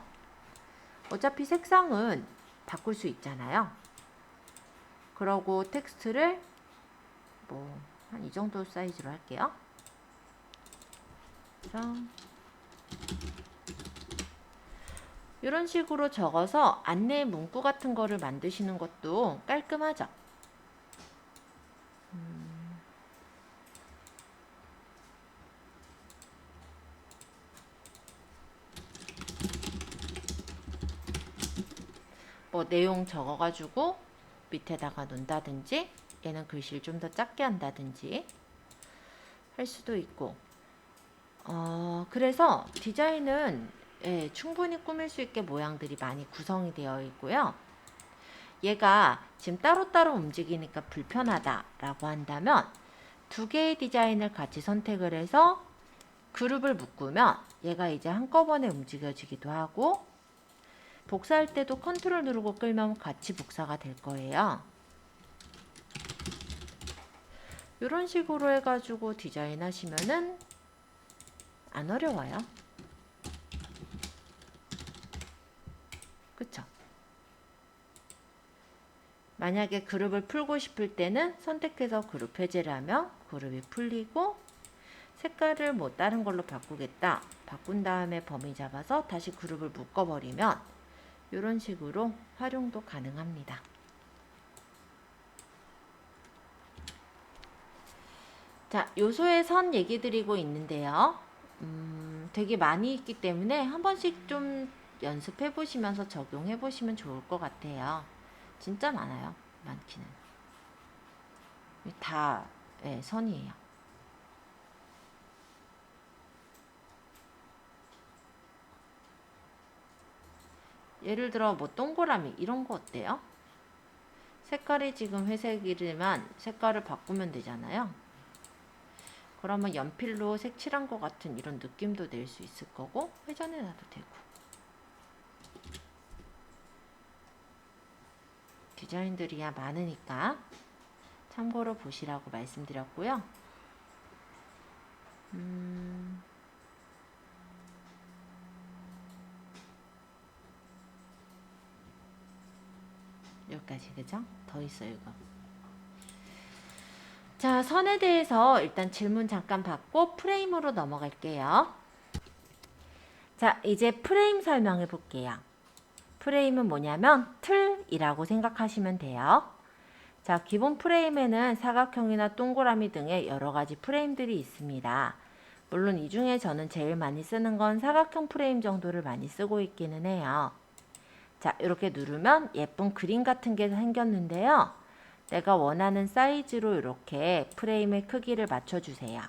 어차피 색상은 바꿀 수 있잖아요. 그러고 텍스트를 한 이 정도 사이즈로 할게요. 이런 식으로 적어서 안내 문구 같은 거를 만드시는 것도 깔끔하죠. 내용 적어가지고 밑에다가 놓는다든지, 얘는 글씨를 좀 더 작게 한다든지 할 수도 있고, 그래서 디자인은 충분히 꾸밀 수 있게 모양들이 많이 구성이 되어 있고요. 얘가 지금 따로따로 움직이니까 불편하다라고 한다면 두 개의 디자인을 같이 선택을 해서 그룹을 묶으면 얘가 이제 한꺼번에 움직여지기도 하고, 복사할 때도 컨트롤 누르고 끌면 같이 복사가 될 거예요. 이런 식으로 해가지고 디자인 하시면은 안 어려워요. 그쵸? 만약에 그룹을 풀고 싶을 때는 선택해서 그룹 해제를 하면 그룹이 풀리고, 색깔을 뭐 다른 걸로 바꾸겠다. 바꾼 다음에 범위 잡아서 다시 그룹을 묶어버리면 이런 식으로 활용도 가능합니다. 자, 요소의 선 얘기 드리고 있는데요. 되게 많이 있기 때문에 한 번씩 좀 연습해 보시면서 적용해 보시면 좋을 것 같아요. 진짜 많아요. 많기는. 다 네, 선이에요. 예를 들어 뭐 동그라미 이런 거 어때요? 색깔이 지금 회색이지만 색깔을 바꾸면 되잖아요. 그러면 연필로 색칠한 것 같은 이런 느낌도 낼 수 있을 거고 회전해 놔도 되고. 디자인들이야 많으니까 참고로 보시라고 말씀드렸고요. 여기까지 그죠? 더 있어요 이거. 자, 선에 대해서 일단 질문 잠깐 받고 프레임으로 넘어갈게요. 자, 이제 프레임 설명해 볼게요. 프레임은 뭐냐면 틀이라고 생각하시면 돼요. 자, 기본 프레임에는 사각형이나 동그라미 등의 여러 가지 프레임들이 있습니다. 물론 이 중에 저는 제일 많이 쓰는 건 사각형 프레임 정도를 많이 쓰고 있기는 해요. 자, 이렇게 누르면 예쁜 그림 같은 게 생겼는데요. 내가 원하는 사이즈로 이렇게 프레임의 크기를 맞춰주세요.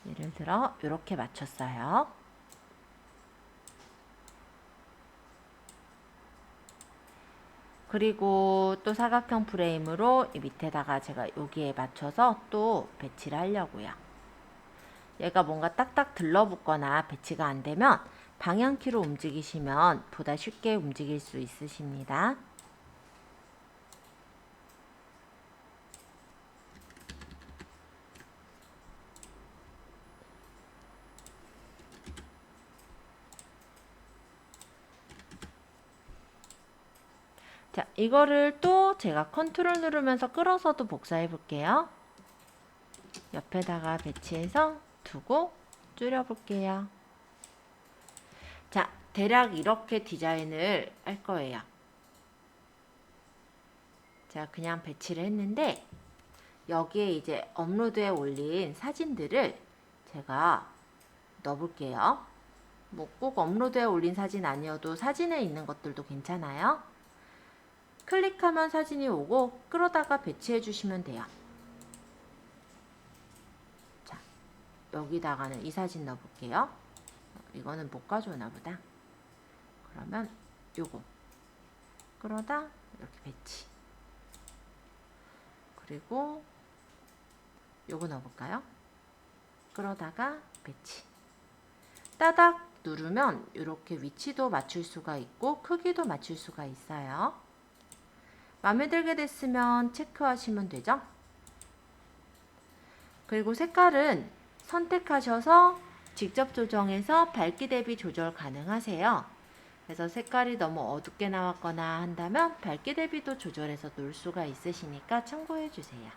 예를 들어 이렇게 맞췄어요. 그리고 또 사각형 프레임으로 이 밑에다가 제가 여기에 맞춰서 또 배치를 하려고요. 얘가 뭔가 딱딱 들러붙거나 배치가 안 되면 방향키로 움직이시면 보다 쉽게 움직일 수 있으십니다. 자, 이거를 또 제가 컨트롤 누르면서 끌어서도 복사해 볼게요. 옆에다가 배치해서 두고 줄여 볼게요. 자, 대략 이렇게 디자인을 할 거예요. 자, 그냥 배치를 했는데 여기에 이제 업로드에 올린 사진들을 제가 넣어볼게요. 뭐 꼭 업로드에 올린 사진 아니어도 사진에 있는 것들도 괜찮아요. 클릭하면 사진이 오고 끌어다가 배치해 주시면 돼요. 자, 여기다가는 이 사진 넣어볼게요. 이거는 못 가져오나 보다. 그러면 요거 끌어다 이렇게 배치. 그리고 요거 넣어볼까요? 끌어다가 배치. 따닥 누르면 이렇게 위치도 맞출 수가 있고 크기도 맞출 수가 있어요. 마음에 들게 됐으면 체크하시면 되죠. 그리고 색깔은 선택하셔서 직접 조정해서 밝기 대비 조절 가능하세요. 그래서 색깔이 너무 어둡게 나왔거나 한다면 밝기 대비도 조절해서 놓을 수가 있으시니까 참고해 주세요.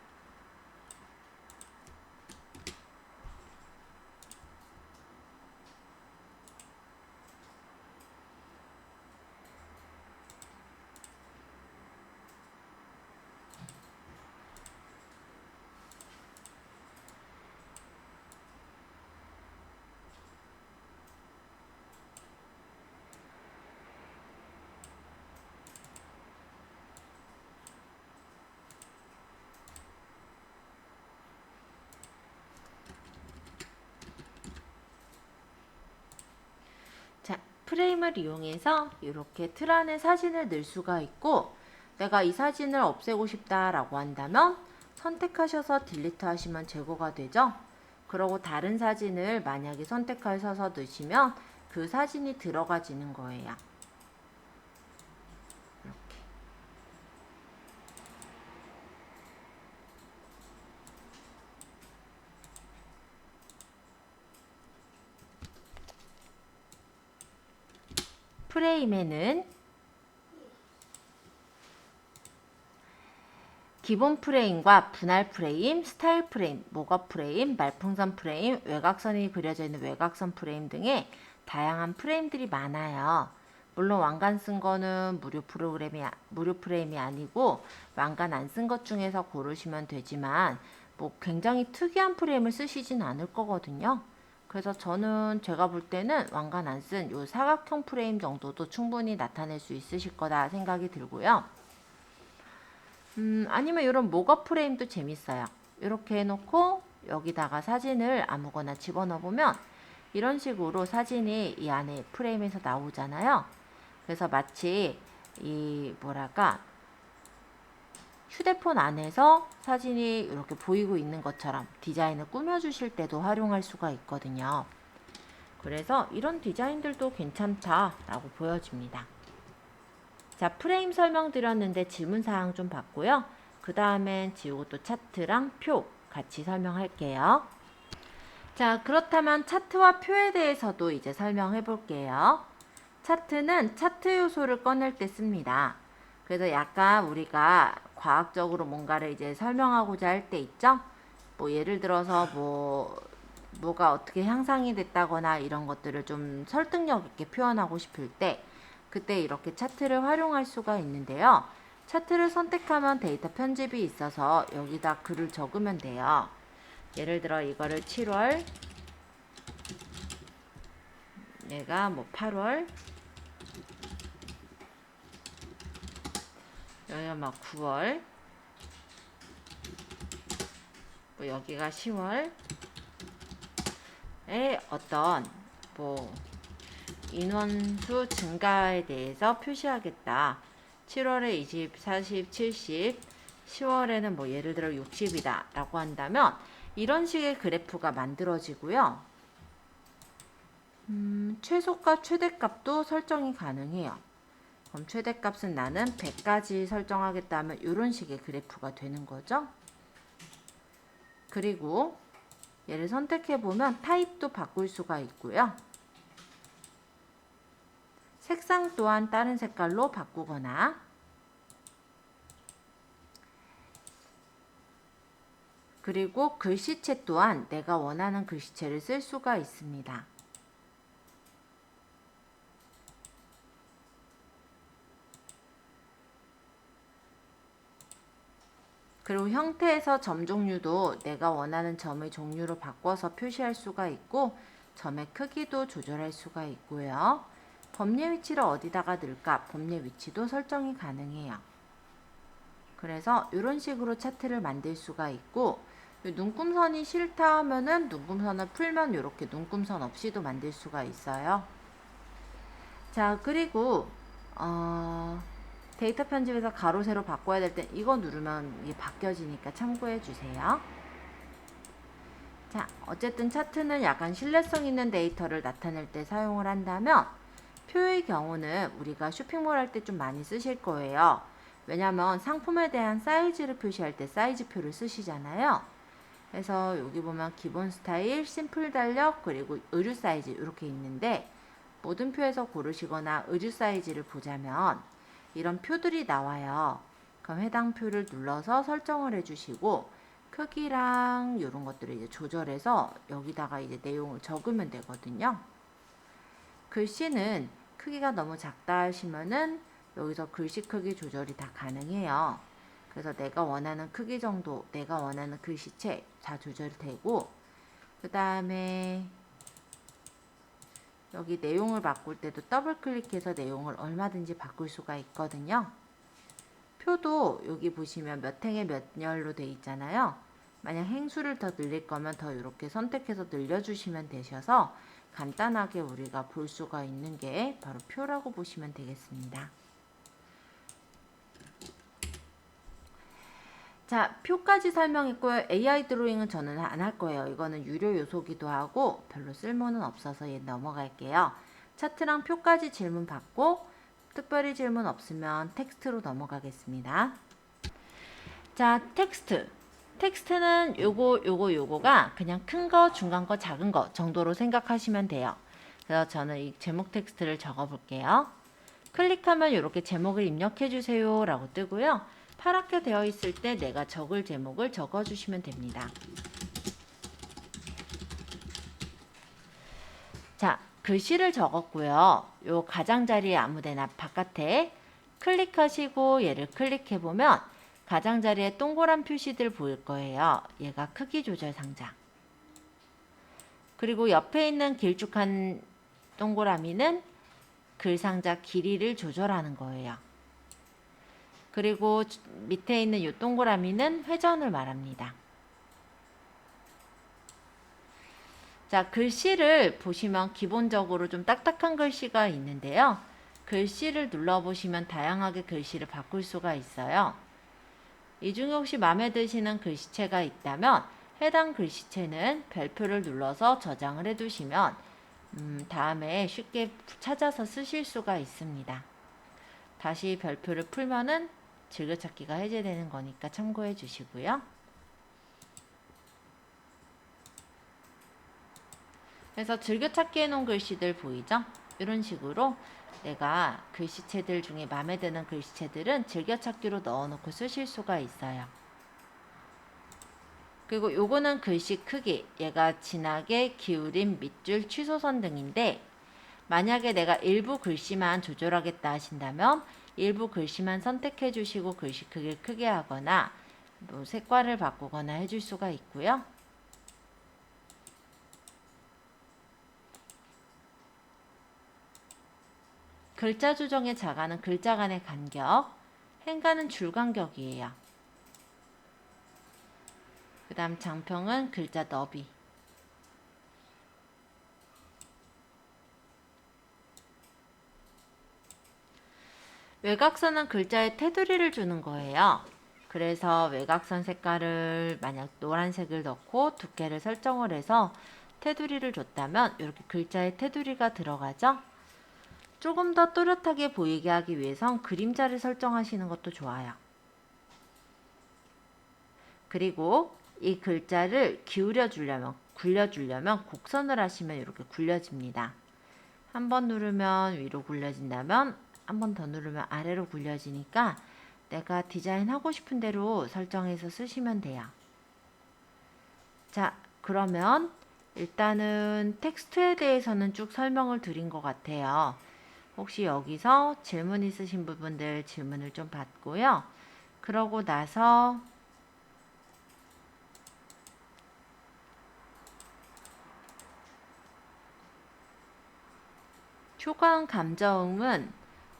자, 프레임을 이용해서 이렇게 틀 안에 사진을 넣을 수가 있고 내가 이 사진을 없애고 싶다라고 한다면 선택하셔서 딜리트 하시면 제거가 되죠. 그리고 다른 사진을 만약에 선택하셔서 넣으시면 그 사진이 들어가지는 거예요. 이렇게. 기본 프레임과 분할 프레임, 스타일 프레임, 모거 프레임, 말풍선 프레임, 외곽선이 그려져 있는 외곽선 프레임 등의 다양한 프레임들이 많아요. 물론 왕관 쓴 거는 무료 프레임이 아니고 왕관 안 쓴 것 중에서 고르시면 되지만 뭐 굉장히 특이한 프레임을 쓰시진 않을 거거든요. 그래서 저는 제가 볼 때는 왕관 안 쓴 요 사각형 프레임 정도도 충분히 나타낼 수 있으실 거다 생각이 들고요. 아니면 이런 모거 프레임도 재밌어요. 이렇게 해놓고 여기다가 사진을 아무거나 집어넣어 보면 이런 식으로 사진이 이 안에 프레임에서 나오잖아요. 그래서 마치 이 뭐랄까 휴대폰 안에서 사진이 이렇게 보이고 있는 것처럼 디자인을 꾸며주실 때도 활용할 수가 있거든요. 그래서 이런 디자인들도 괜찮다라고 보여집니다. 자, 프레임 설명드렸는데 질문사항 좀 봤고요. 그 다음엔 지우고 또 차트랑 표 같이 설명할게요. 자, 그렇다면 차트와 표에 대해서도 이제 설명해 볼게요. 차트는 차트 요소를 꺼낼 때 씁니다. 그래서 약간 우리가 과학적으로 뭔가를 이제 설명하고자 할 때 있죠? 뭐 예를 들어서 뭐가 어떻게 향상이 됐다거나 이런 것들을 좀 설득력 있게 표현하고 싶을 때 그때 이렇게 차트를 활용할 수가 있는데요. 차트를 선택하면 데이터 편집이 있어서 여기다 글을 적으면 돼요. 예를 들어 이거를 7월, 내가 뭐 8월, 여기가 막 9월, 뭐 여기가 10월에 어떤 뭐 인원수 증가에 대해서 표시하겠다. 7월에 20, 40, 70, 10월에는 뭐 예를 들어 60이다 라고 한다면 이런 식의 그래프가 만들어지고요. 최소값, 최대값도 설정이 가능해요. 그럼 최대값은 나는 100까지 설정하겠다 하면 이런 식의 그래프가 되는 거죠. 그리고 얘를 선택해보면 타입도 바꿀 수가 있고요. 색상 또한 다른 색깔로 바꾸거나 그리고 글씨체 또한 내가 원하는 글씨체를 쓸 수가 있습니다. 그리고 형태에서 점 종류도 내가 원하는 점의 종류로 바꿔서 표시할 수가 있고 점의 크기도 조절할 수가 있고요. 범례 위치를 어디다가 넣을까? 범례 위치도 설정이 가능해요. 그래서 이런 식으로 차트를 만들 수가 있고 눈금선이 싫다 하면은 눈금선을 풀면 이렇게 눈금선 없이도 만들 수가 있어요. 자, 그리고 데이터 편집에서 가로 세로 바꿔야 될 땐 이거 누르면 이게 바뀌어지니까 참고해 주세요. 자, 어쨌든 차트는 약간 신뢰성 있는 데이터를 나타낼 때 사용을 한다면 표의 경우는 우리가 쇼핑몰 할 때 좀 많이 쓰실 거예요. 왜냐면 상품에 대한 사이즈를 표시할 때 사이즈표를 쓰시잖아요. 그래서 여기 보면 기본 스타일, 심플 달력, 그리고 의류 사이즈 이렇게 있는데 모든 표에서 고르시거나 의류 사이즈를 보자면 이런 표들이 나와요. 그럼 해당 표를 눌러서 설정을 해주시고 크기랑 이런 것들을 이제 조절해서 여기다가 이제 내용을 적으면 되거든요. 글씨는 크기가 너무 작다 하시면은 여기서 글씨 크기 조절이 다 가능해요. 그래서 내가 원하는 크기 정도, 내가 원하는 글씨체 다 조절이 되고 그 다음에 여기 내용을 바꿀 때도 더블 클릭해서 내용을 얼마든지 바꿀 수가 있거든요. 표도 여기 보시면 몇 행에 몇 열로 돼 있잖아요. 만약 행수를 더 늘릴 거면 더 이렇게 선택해서 늘려주시면 되셔서 간단하게 우리가 볼 수가 있는 게 바로 표라고 보시면 되겠습니다. 자, 표까지 설명했고요. AI 드로잉은 저는 안 할 거예요. 이거는 유료 요소기도 하고 별로 쓸모는 없어서 얘 넘어갈게요. 차트랑 표까지 질문 받고 특별히 질문 없으면 텍스트로 넘어가겠습니다. 자, 텍스트. 텍스트는 요거가 그냥 큰 거, 중간 거, 작은 거 정도로 생각하시면 돼요. 그래서 저는 이 제목 텍스트를 적어 볼게요. 클릭하면 이렇게 제목을 입력해 주세요 라고 뜨고요. 파랗게 되어 있을 때 내가 적을 제목을 적어주시면 됩니다. 자, 글씨를 적었고요. 요 가장자리에 아무데나 바깥에 클릭하시고 얘를 클릭해보면 가장자리에 동그란 표시들 보일 거예요. 얘가 크기 조절 상자. 그리고 옆에 있는 길쭉한 동그라미는 글 상자 길이를 조절하는 거예요. 그리고 밑에 있는 이 동그라미는 회전을 말합니다. 자, 글씨를 보시면 기본적으로 좀 딱딱한 글씨가 있는데요. 글씨를 눌러보시면 다양하게 글씨를 바꿀 수가 있어요. 이 중에 혹시 마음에 드시는 글씨체가 있다면 해당 글씨체는 별표를 눌러서 저장을 해두시면 다음에 쉽게 찾아서 쓰실 수가 있습니다. 다시 별표를 풀면은 즐겨찾기가 해제되는 거니까 참고해 주시고요. 그래서 즐겨찾기 해놓은 글씨들 보이죠? 이런 식으로 내가 글씨체들 중에 마음에 드는 글씨체들은 즐겨찾기로 넣어놓고 쓰실 수가 있어요. 그리고 요거는 글씨 크기, 얘가 진하게 기울인 밑줄 취소선 등인데 만약에 내가 일부 글씨만 조절하겠다 하신다면 일부 글씨만 선택해 주시고 글씨 크기를 크게 하거나 뭐 색깔을 바꾸거나 해줄 수가 있고요. 글자 조정의 자가는 글자 간의 간격, 행간은 줄 간격이에요. 그 다음 장평은 글자 너비. 외곽선은 글자에 테두리를 주는 거예요. 그래서 외곽선 색깔을 만약 노란색을 넣고 두께를 설정을 해서 테두리를 줬다면 이렇게 글자에 테두리가 들어가죠. 조금 더 또렷하게 보이게 하기 위해선 그림자를 설정하시는 것도 좋아요. 그리고 이 글자를 기울여 주려면, 굴려 주려면 곡선을 하시면 이렇게 굴려집니다. 한 번 누르면 위로 굴려진다면 한 번 더 누르면 아래로 굴려지니까 내가 디자인하고 싶은 대로 설정해서 쓰시면 돼요. 자, 그러면 일단은 텍스트에 대해서는 쭉 설명을 드린 것 같아요. 혹시 여기서 질문 있으신 부분들 질문을 좀 받고요. 그러고 나서 효과음 감정음은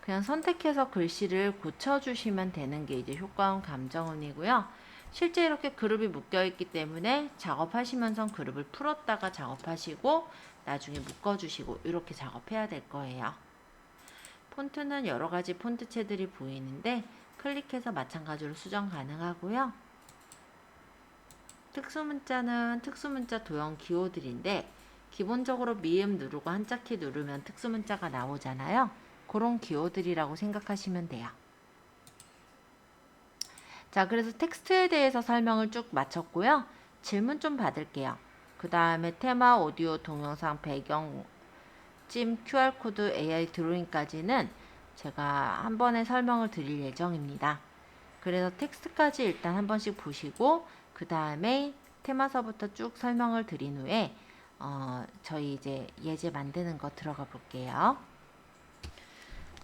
그냥 선택해서 글씨를 고쳐주시면 되는 게 이제 효과음 감정음이고요. 실제 이렇게 그룹이 묶여있기 때문에 작업하시면서 그룹을 풀었다가 작업하시고 나중에 묶어주시고 이렇게 작업해야 될 거예요. 폰트는 여러가지 폰트체들이 보이는데 클릭해서 마찬가지로 수정 가능하고요. 특수문자는 특수문자 도형 기호들인데 기본적으로 미음 누르고 한자키 누르면 특수문자가 나오잖아요. 그런 기호들이라고 생각하시면 돼요. 자, 그래서 텍스트에 대해서 설명을 쭉 마쳤고요. 질문 좀 받을게요. 그 다음에 테마, 오디오, 동영상, 배경, 찜, QR코드, AI 드로잉까지는 제가 한 번에 설명을 드릴 예정입니다. 그래서 텍스트까지 일단 한 번씩 보시고 그 다음에 테마서부터 쭉 설명을 드린 후에 저희 이제 예제 만드는 거 들어가 볼게요.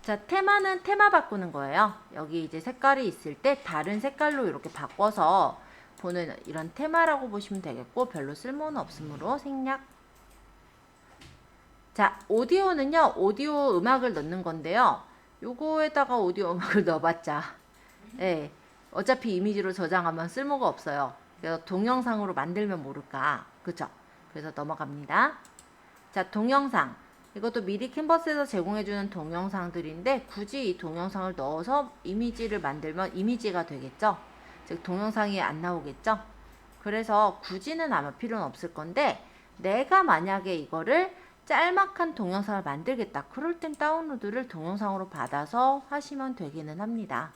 자, 테마는 테마 바꾸는 거예요. 여기 이제 색깔이 있을 때 다른 색깔로 이렇게 바꿔서 보는 이런 테마라고 보시면 되겠고 별로 쓸모는 없으므로 생략. 자, 오디오는요. 오디오 음악을 넣는 건데요. 요거에다가 오디오 음악을 넣어봤자 네, 어차피 이미지로 저장하면 쓸모가 없어요. 그래서 동영상으로 만들면 모를까. 그쵸? 그래서 넘어갑니다. 자, 동영상. 이것도 미리 캔버스에서 제공해주는 동영상들인데 굳이 이 동영상을 넣어서 이미지를 만들면 이미지가 되겠죠? 즉 동영상이 안 나오겠죠? 그래서 굳이는 아마 필요는 없을 건데 내가 만약에 이거를 짤막한 동영상을 만들겠다. 그럴 땐 다운로드를 동영상으로 받아서 하시면 되기는 합니다.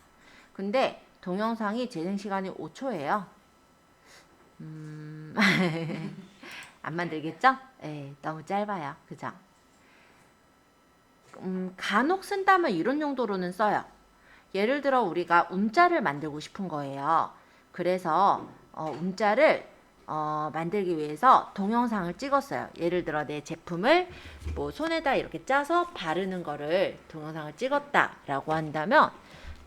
근데 동영상이 재생 시간이 5초예요. 안 만들겠죠? 네, 너무 짧아요. 그죠? 간혹 쓴다면 이런 용도로는 써요. 예를 들어 우리가 움짤을 만들고 싶은 거예요. 그래서 움짤을 만들기 위해서 동영상을 찍었어요. 예를 들어 내 제품을 뭐 손에다 이렇게 짜서 바르는 거를 동영상을 찍었다라고 한다면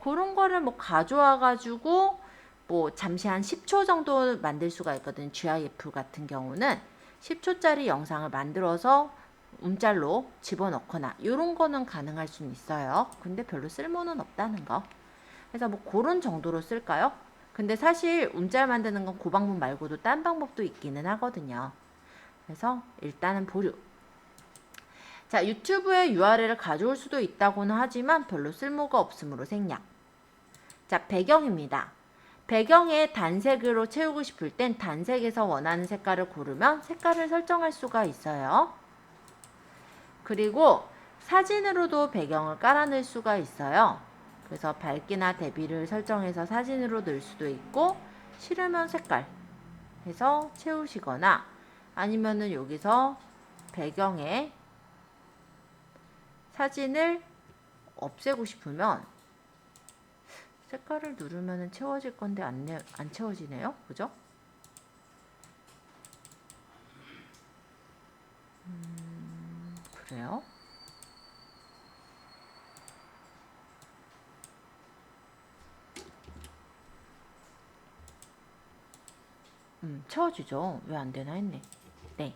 그런 거를 뭐 가져와 가지고 뭐 잠시 한 10초 정도 만들 수가 있거든. GIF 같은 경우는 10초짜리 영상을 만들어서 움짤로 집어넣거나 이런 거는 가능할 수는 있어요. 근데 별로 쓸모는 없다는 거. 그래서 뭐 그런 정도로 쓸까요? 근데 사실 움짤 만드는 건 그 방법 말고도 딴 방법도 있기는 하거든요. 그래서 일단은 보류. 자, 유튜브에 URL을 가져올 수도 있다고는 하지만 별로 쓸모가 없으므로 생략. 자, 배경입니다. 배경에 단색으로 채우고 싶을 땐 단색에서 원하는 색깔을 고르면 색깔을 설정할 수가 있어요. 그리고 사진으로도 배경을 깔아넣을 수가 있어요. 그래서 밝기나 대비를 설정해서 사진으로 넣을 수도 있고 싫으면 색깔 해서 채우시거나 아니면은 여기서 배경에 사진을 없애고 싶으면 색깔을 누르면 채워질 건데 안 채워지네요. 그죠? 그래요? 채워지죠. 왜 안 되나 했네. 네.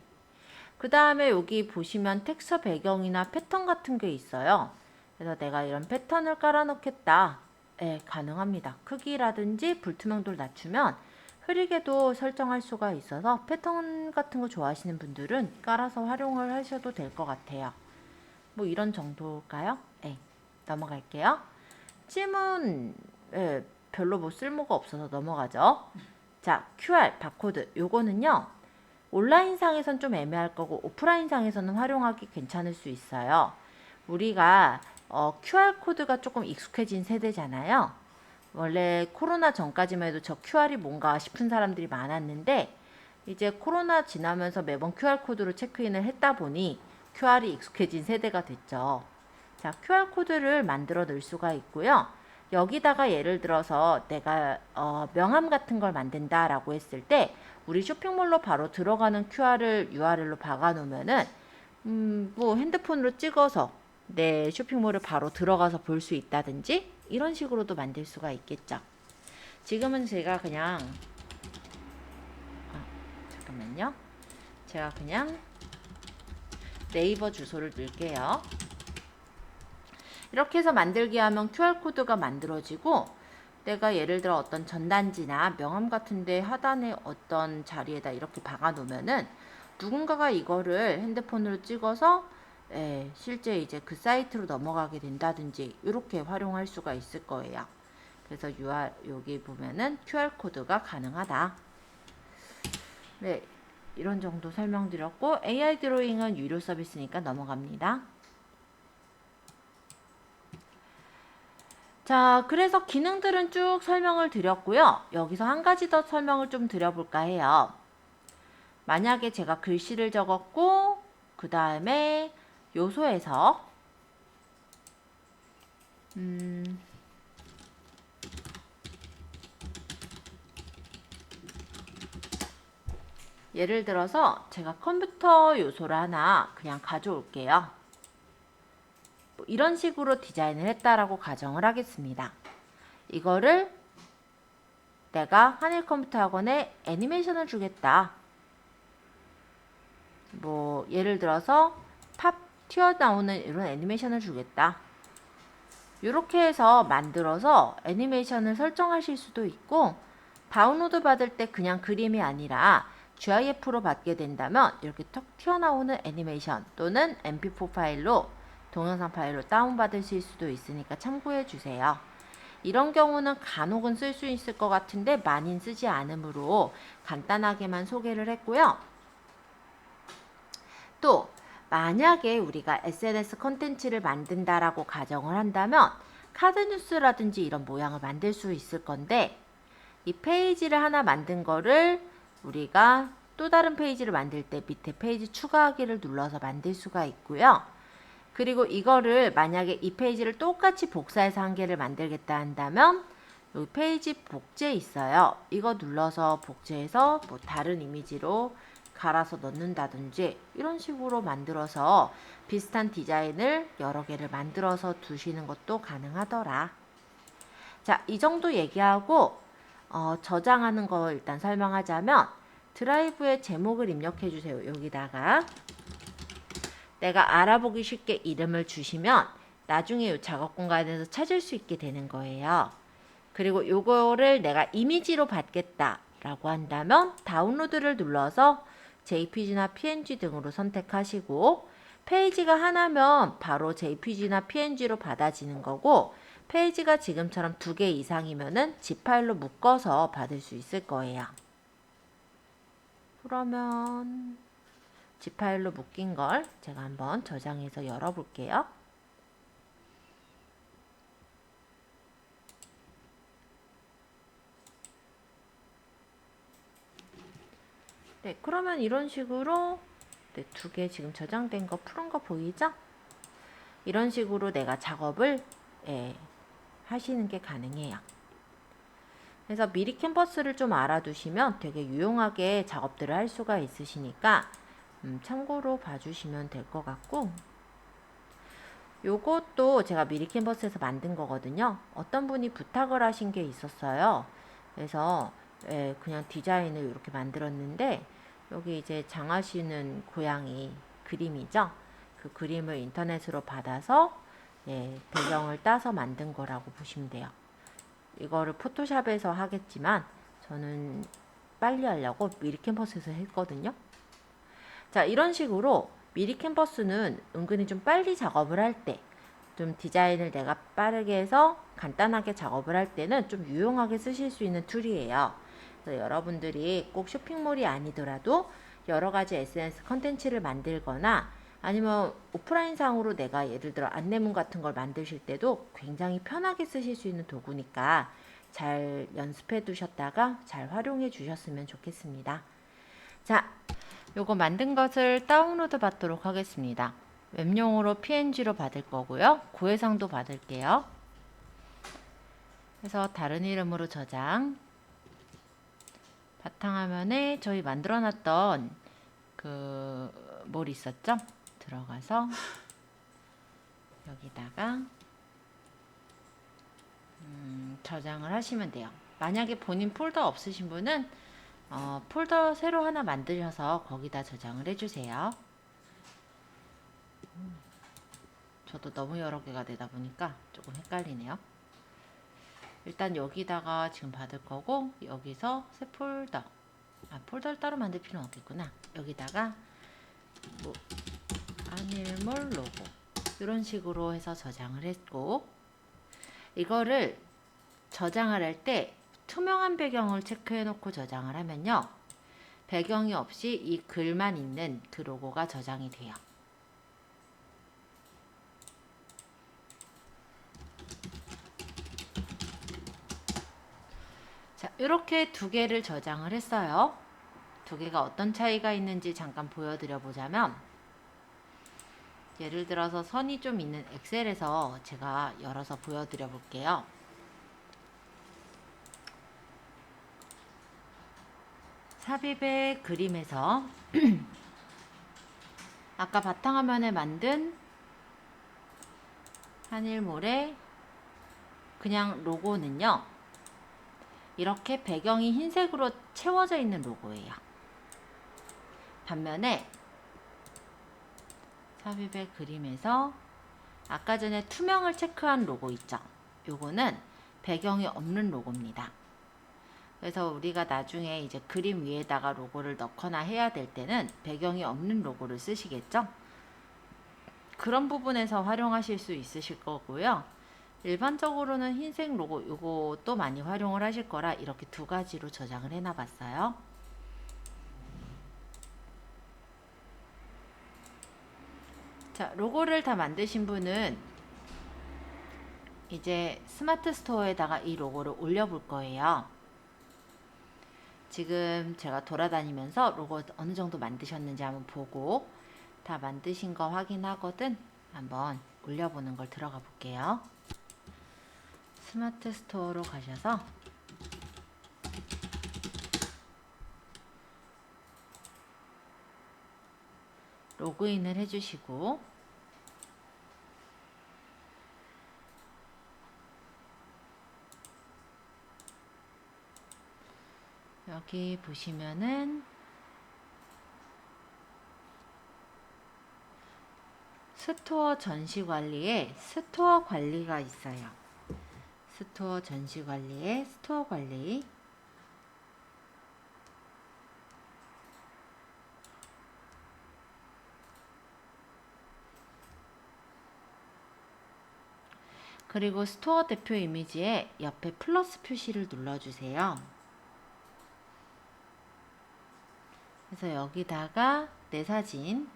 그 다음에 여기 보시면 텍스처 배경이나 패턴 같은 게 있어요. 그래서 내가 이런 패턴을 깔아놓겠다. 네, 가능합니다. 크기라든지 불투명도를 낮추면 흐리게도 설정할 수가 있어서 패턴 같은 거 좋아하시는 분들은 깔아서 활용을 하셔도 될 것 같아요. 뭐 이런 정도일까요? 네, 넘어갈게요. 찜은 별로 뭐 쓸모가 없어서 넘어가죠. 자, QR, 바코드. 요거는요. 온라인상에선 좀 애매할 거고 오프라인상에서는 활용하기 괜찮을 수 있어요. 우리가 QR코드가 조금 익숙해진 세대잖아요. 원래 코로나 전까지만 해도 저 QR이 뭔가 싶은 사람들이 많았는데 이제 코로나 지나면서 매번 QR코드로 체크인을 했다 보니 QR이 익숙해진 세대가 됐죠. 자, QR코드를 만들어 넣을 수가 있고요. 여기다가 예를 들어서 내가 명함 같은 걸 만든다라고 했을 때 우리 쇼핑몰로 바로 들어가는 QR을 URL로 박아 놓으면은 뭐 핸드폰으로 찍어서 내 쇼핑몰을 바로 들어가서 볼 수 있다든지 이런 식으로도 만들 수가 있겠죠. 지금은 제가 그냥 잠깐만요. 제가 그냥 네이버 주소를 넣을게요. 이렇게 해서 만들기 하면 QR코드가 만들어지고 내가 예를 들어 어떤 전단지나 명함 같은데 하단에 어떤 자리에다 이렇게 박아 놓으면은 누군가가 이거를 핸드폰으로 찍어서 실제 이제 그 사이트로 넘어가게 된다든지 이렇게 활용할 수가 있을 거예요. 그래서 여기 보면은 QR코드가 가능하다. 네, 이런 정도 설명드렸고 AI 드로잉은 유료 서비스니까 넘어갑니다. 자, 그래서 기능들은 쭉 설명을 드렸고요. 여기서 한 가지 더 설명을 좀 드려볼까 해요. 만약에 제가 글씨를 적었고 그 다음에 요소에서 예를 들어서 제가 컴퓨터 요소를 하나 그냥 가져올게요. 뭐 이런 식으로 디자인을 했다라고 가정을 하겠습니다. 이거를 내가 한일 컴퓨터 학원에 애니메이션을 주겠다. 뭐 예를 들어서 팝 튀어나오는 이런 애니메이션을 주겠다. 이렇게 해서 만들어서 애니메이션을 설정하실 수도 있고 다운로드 받을 때 그냥 그림이 아니라 GIF로 받게 된다면 이렇게 턱 튀어나오는 애니메이션 또는 mp4 파일로 동영상 파일로 다운받으실 수도 있으니까 참고해 주세요. 이런 경우는 간혹은 쓸 수 있을 것 같은데 많이는 쓰지 않으므로 간단하게만 소개를 했고요. 또 만약에 우리가 SNS 컨텐츠를 만든다라고 가정을 한다면 카드뉴스라든지 이런 모양을 만들 수 있을 건데 이 페이지를 하나 만든 거를 우리가 또 다른 페이지를 만들 때 밑에 페이지 추가하기를 눌러서 만들 수가 있고요. 그리고 이거를 만약에 이 페이지를 똑같이 복사해서 한 개를 만들겠다 한다면 여기 페이지 복제 있어요. 이거 눌러서 복제해서 뭐 다른 이미지로 갈아서 넣는다든지 이런 식으로 만들어서 비슷한 디자인을 여러 개를 만들어서 두시는 것도 가능하더라. 자, 이 정도 얘기하고 저장하는 거 일단 설명하자면 드라이브에 제목을 입력해 주세요. 여기다가 내가 알아보기 쉽게 이름을 주시면 나중에 이 작업 공간에서 찾을 수 있게 되는 거예요. 그리고 요거를 내가 이미지로 받겠다 라고 한다면 다운로드를 눌러서 JPG나 PNG 등으로 선택하시고 페이지가 하나면 바로 JPG나 PNG로 받아지는 거고 페이지가 지금처럼 2개 이상이면은 zip 파일로 묶어서 받을 수 있을 거예요. 그러면 zip 파일로 묶인 걸 제가 한번 저장해서 열어볼게요. 네, 그러면 이런 식으로 네, 2개 지금 저장된 거 푸른 거 보이죠? 이런 식으로 내가 작업을 하시는 게 가능해요. 그래서 미리 캔버스를 좀 알아두시면 되게 유용하게 작업들을 할 수가 있으시니까 참고로 봐주시면 될 것 같고 요것도 제가 미리 캔버스에서 만든 거거든요. 어떤 분이 부탁을 하신 게 있었어요. 그래서 그냥 디자인을 이렇게 만들었는데 여기 이제 장하시는 고양이 그림이죠. 그 그림을 인터넷으로 받아서 배경을 따서 만든 거라고 보시면 돼요. 이거를 포토샵에서 하겠지만 저는 빨리 하려고 미리 캔버스에서 했거든요. 자, 이런 식으로 미리 캔버스는 은근히 좀 빨리 작업을 할 때, 좀 디자인을 내가 빠르게 해서 간단하게 작업을 할 때는 좀 유용하게 쓰실 수 있는 툴이에요. 그래서 여러분들이 꼭 쇼핑몰이 아니더라도 여러 가지 SNS 컨텐츠를 만들거나 아니면 오프라인 상으로 내가 예를 들어 안내문 같은 걸 만드실 때도 굉장히 편하게 쓰실 수 있는 도구니까 잘 연습해 두셨다가 잘 활용해 주셨으면 좋겠습니다. 자, 요거 만든 것을 다운로드 받도록 하겠습니다. 웹용으로 PNG로 받을 거고요. 고해상도 받을게요. 그래서 다른 이름으로 저장. 바탕화면에 저희 만들어놨던 뭘 있었죠? 들어가서 여기다가 저장을 하시면 돼요. 만약에 본인 폴더 없으신 분은 폴더 새로 하나 만드셔서 거기다 저장을 해주세요. 저도 너무 여러 개가 되다 보니까 조금 헷갈리네요. 일단 여기다가 지금 받을 거고 여기서 새 폴더 폴더를 따로 만들 필요는 없겠구나. 여기다가 뭐 아닐몰 로고 이런 식으로 해서 저장을 했고 이거를 저장을 할 때 투명한 배경을 체크해 놓고 저장을 하면요. 배경이 없이 이 글만 있는 그 로고가 저장이 돼요. 자, 이렇게 2개를 저장을 했어요. 2개가 어떤 차이가 있는지 잠깐 보여드려 보자면 예를 들어서 선이 좀 있는 엑셀에서 제가 열어서 보여드려 볼게요. 삽입의 그림에서 아까 바탕화면에 만든 한일몰의 그냥 로고는요. 이렇게 배경이 흰색으로 채워져 있는 로고예요. 반면에 삽입의 그림에서 아까 전에 투명을 체크한 로고 있죠. 요거는 배경이 없는 로고입니다. 그래서 우리가 나중에 이제 그림 위에다가 로고를 넣거나 해야 될 때는 배경이 없는 로고를 쓰시겠죠? 그런 부분에서 활용하실 수 있으실 거고요. 일반적으로는 흰색 로고 요것도 많이 활용을 하실 거라 이렇게 2가지로 저장을 해놔 봤어요. 자, 로고를 다 만드신 분은 이제 스마트 스토어에다가 이 로고를 올려볼 거예요. 지금 제가 돌아다니면서 로고 어느 정도 만드셨는지 한번 보고 다 만드신 거 확인하거든. 한번 올려보는 걸 들어가 볼게요. 스마트 스토어로 가셔서 로그인을 해주시고 여기 보시면은 스토어 전시 관리에 스토어 관리가 있어요. 스토어 전시 관리에 스토어 관리. 그리고 스토어 대표 이미지에 옆에 플러스 표시를 눌러주세요. 그래서 여기다가 내 사진,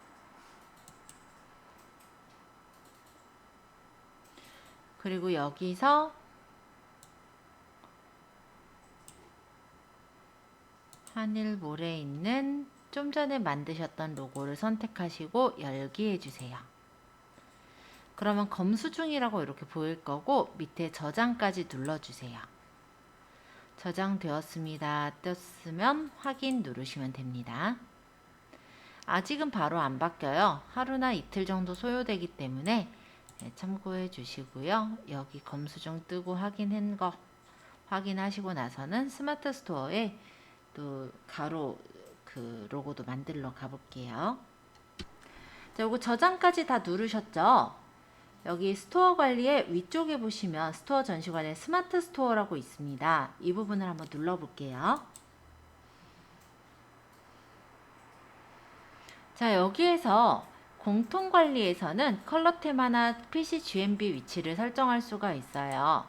그리고 여기서 한일몰에 있는 좀 전에 만드셨던 로고를 선택하시고 열기 해주세요. 그러면 검수중이라고 이렇게 보일 거고 밑에 저장까지 눌러주세요. 저장되었습니다. 떴으면 확인 누르시면 됩니다. 아직은 바로 안 바뀌어요. 하루나 이틀 정도 소요되기 때문에 참고해 주시고요. 여기 검수중 뜨고 확인한 거 확인하시고 나서는 스마트 스토어에 또 가로 그 로고도 만들러 가볼게요. 자, 요거 저장까지 다 누르셨죠? 여기 스토어 관리의 위쪽에 보시면 스토어 전시 관리에 스마트 스토어라고 있습니다. 이 부분을 한번 눌러볼게요. 자, 여기에서 공통 관리에서는 컬러 테마나 PC GMB 위치를 설정할 수가 있어요.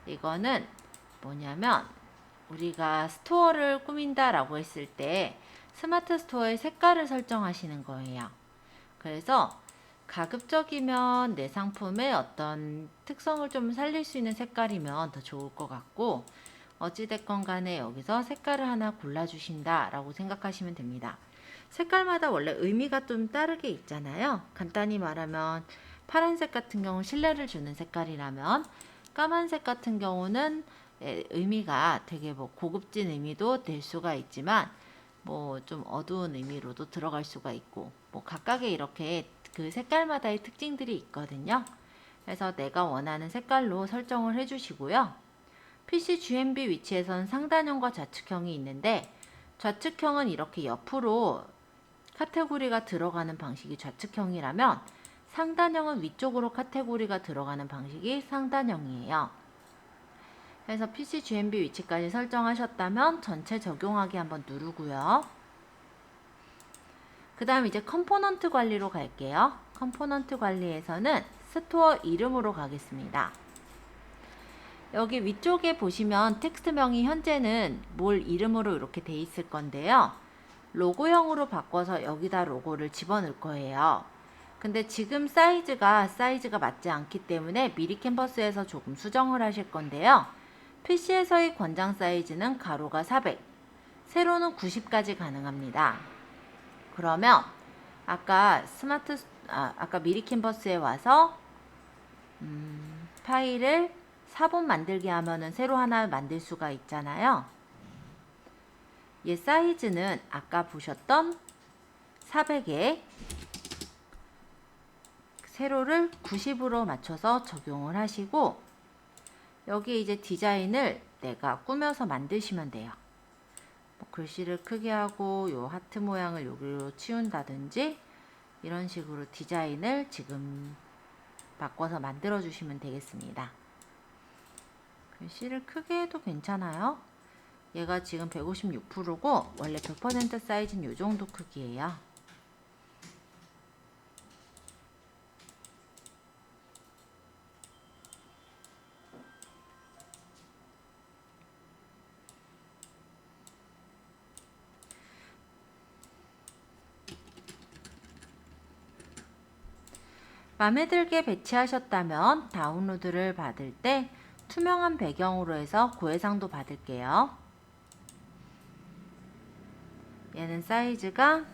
이거는 뭐냐면 우리가 스토어를 꾸민다 라고 했을 때 스마트 스토어의 색깔을 설정하시는 거예요. 그래서 가급적이면 내 상품의 어떤 특성을 좀 살릴 수 있는 색깔이면 더 좋을 것 같고, 어찌됐건 간에 여기서 색깔을 하나 골라주신다 라고 생각하시면 됩니다. 색깔마다 원래 의미가 좀 다르게 있잖아요. 간단히 말하면 파란색 같은 경우는 신뢰를 주는 색깔이라면, 까만색 같은 경우는 의미가 되게 뭐 고급진 의미도 될 수가 있지만 뭐 좀 어두운 의미로도 들어갈 수가 있고, 뭐 각각의 이렇게 그 색깔마다의 특징들이 있거든요. 그래서 내가 원하는 색깔로 설정을 해주시고요. PC GMB 위치에선 상단형과 좌측형이 있는데, 좌측형은 이렇게 옆으로 카테고리가 들어가는 방식이 좌측형이라면 상단형은 위쪽으로 카테고리가 들어가는 방식이 상단형이에요. 그래서 PC GMB 위치까지 설정하셨다면 전체 적용하기 한번 누르고요. 그 다음 이제 컴포넌트 관리로 갈게요. 컴포넌트 관리에서는 스토어 이름으로 가겠습니다. 여기 위쪽에 보시면 텍스트명이 현재는 뭘 이름으로 이렇게 돼 있을 건데요. 로고형으로 바꿔서 여기다 로고를 집어넣을 거예요. 근데 지금 사이즈가 맞지 않기 때문에 미리 캔버스에서 조금 수정을 하실 건데요. PC에서의 권장 사이즈는 가로가 400, 세로는 90까지 가능합니다. 그러면 아까 미리 캔버스에 와서 파일을 4번 만들게 하면은 세로 하나 만들 수가 있잖아요. 얘 사이즈는 아까 보셨던 400에 세로를 90으로 맞춰서 적용을 하시고, 여기 이제 디자인을 내가 꾸며서 만드시면 돼요. 뭐 글씨를 크게 하고 요 하트 모양을 여기로 치운다든지 이런 식으로 디자인을 지금 바꿔서 만들어 주시면 되겠습니다. 글씨를 크게 해도 괜찮아요. 얘가 지금 156%고 원래 100% 사이즈는 이 정도 크기예요. 마음에 들게 배치하셨다면 다운로드를 받을 때 투명한 배경으로 해서 고해상도 받을게요. 얘는 사이즈가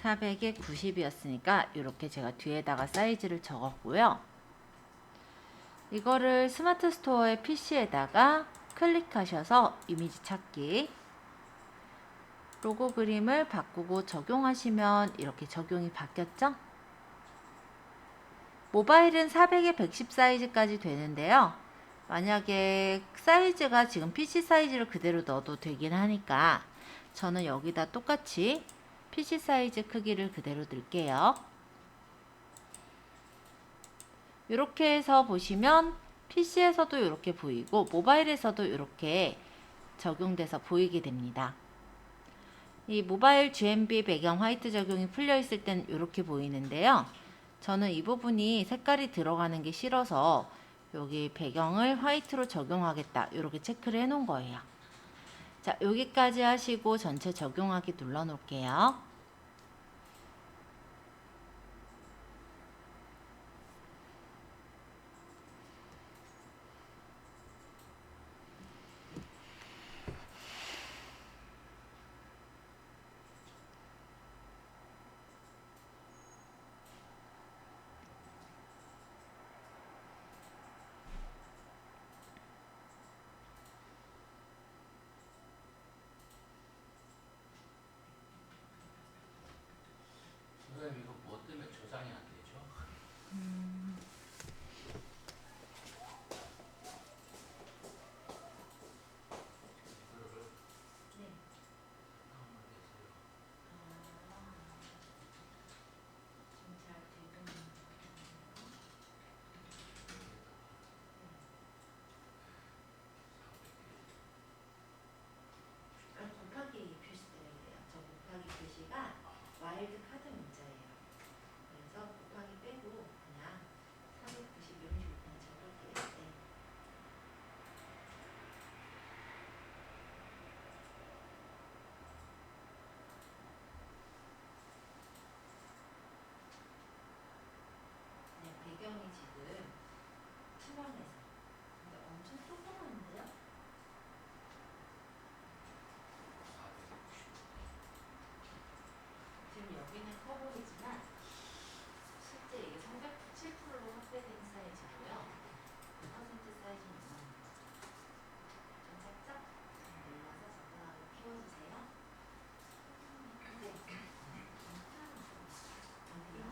400에 90이었으니까 이렇게 제가 뒤에다가 사이즈를 적었고요. 이거를 스마트 스토어의 PC에다가 클릭하셔서 이미지 찾기, 로고 그림을 바꾸고 적용하시면 이렇게 적용이 바뀌었죠? 모바일은 400에 110 사이즈까지 되는데요. 만약에 사이즈가 지금 PC 사이즈를 그대로 넣어도 되긴 하니까 저는 여기다 똑같이 PC 사이즈 크기를 그대로 넣을게요. 이렇게 해서 보시면 PC에서도 이렇게 보이고 모바일에서도 이렇게 적용돼서 보이게 됩니다. 이 모바일 GMB 배경 화이트 적용이 풀려 있을 땐 이렇게 보이는데요. 저는 이 부분이 색깔이 들어가는 게 싫어서 여기 배경을 화이트로 적용하겠다 이렇게 체크를 해 놓은 거예요. 자, 여기까지 하시고 전체 적용하기 눌러 놓을게요. 선생님 이거 뭐 때문에 저장이 안 되죠? 이거를 네. 다운로드해서요. 곱하기 표시 들어야 돼요. 저 곱하기 표시가 와일드 카드 문자예요. 그래서 곱하기 빼고 그냥 490 이런 식으로 그냥 적을게요. 네. 네, 배경이 지금 투명해서. 근데 엄청 조그만데요? 지금 여기는 커 보이지만 실제 이게 307%로 확대된 사이즈고요. 100% 사이즈는 이만합니다. 좀 작죠? 눌러서 적당하게 키워주세요. 네. 어디요?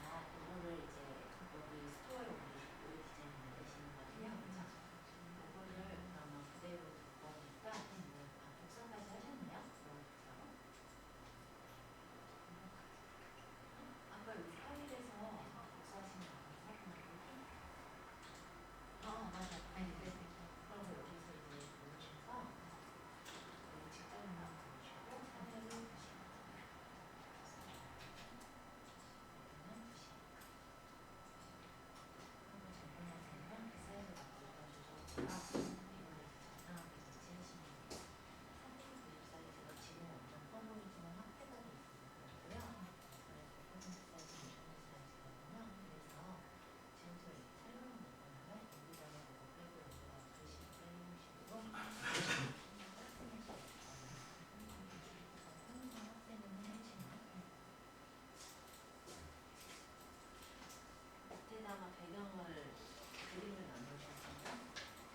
아, 이거를 이제 여기 스토어에 올리시고 디자인 만드시는 거군요. 그죠? 이거를 그러면 그대로 둘 거니까 독서까지 하셨네요? 아까 여기 파일에서 독서하시는 거 아니세요? 맞아. 아니, 그래서 그럼 여기서 이제 보셔서 여기 직장만 보시고 화면을 보시면 됩니다. 여기는 보시고 한번 적용하시면 그 사이즈 맞게 읽어주셔서 이거를 적당하게 배치하시면 돼요. 390 사이즈가 지금 엄청 커 보이지만 확대가 돼 있는 거고요. 그래서 100% 사이즈, 20% 사이즈거든요. 그래서 지금 저 이렇게 설명을 못 보면 여기다가 이거 빼고 여기다가 글씨 빼는 식으로 항상 확대는 해주시면 밑에다가 배경을 그림을 만드셨어요.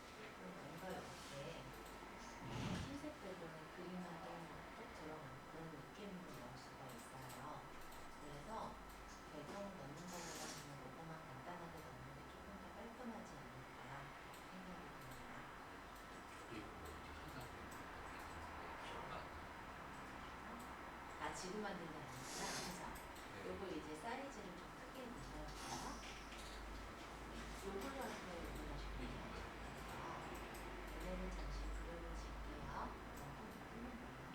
그럼 뭔가 이렇게 흰색 배경에 그림하고 딱 들어가는 그런 느낌으로 넣을 수가 있어요. 그래서 배경을 넣는 것보다 그냥 로고만 간단하게 넣는 게 조금 더 깔끔하지 않을까 생각이 듭니다. 이거 어떻게 하다 보면 기억 안 나. 아, 지금 만든 게 아니구나. 그래서 요거 이제 사이즈를 좀 크게 내셔서 요걸로 하시면 요걸로 하시면 돼요. 얘네는 잠시 그려를 질게요. 뜨는 거예요.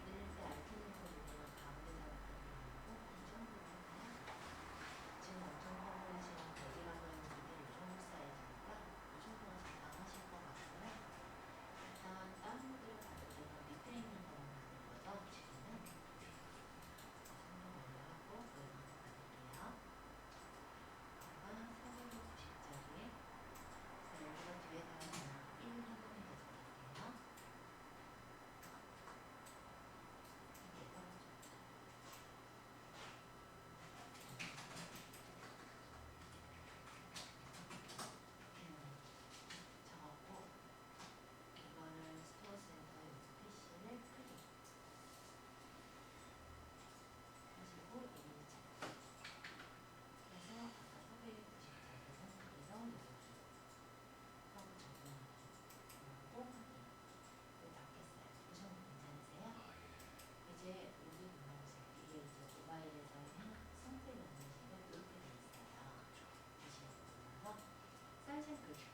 이럴 때 알트 누르고 누르면 가운데다 붙여놓고 이 정도로 할까요? 지금 엄청 커 보이시는 거기라고 했는데 이 정도 사이즈니까 이 정도가 적당하실 것 같고요. 일단 다운로드를 받을 때는 밑에 있는 거만 받는 거죠. 지금은 성경 완료하고 그 받을게요. 아까 490짜리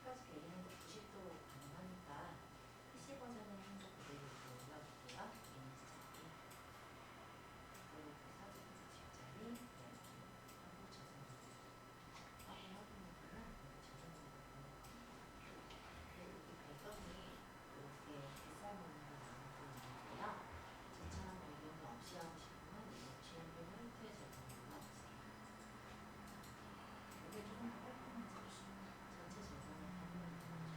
끝까지 베리는데 90도 가능하니까 PC 버전의 한쪽 그대로 올려볼게요. 이미지 잡기. 그리고 사진 집자리 하고 저장하고 확인해보면은 여기 저장하고 그리고 이 배경이 이렇게 뱃살 모양으로 나오고 있는데요. 저처럼 배경이 없이 하고 싶으면 이 GMP 화이트에 저장을 눌러주세요. 이게 조금 더 깔끔해지고 전체 저장을 해보면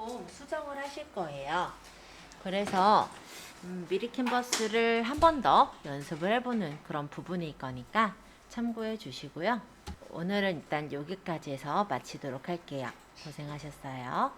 조금 수정을 하실 거예요. 그래서 미리 캔버스를 한 번 더 연습을 해보는 그런 부분일 거니까 참고해 주시고요. 오늘은 일단 여기까지 해서 마치도록 할게요. 고생하셨어요.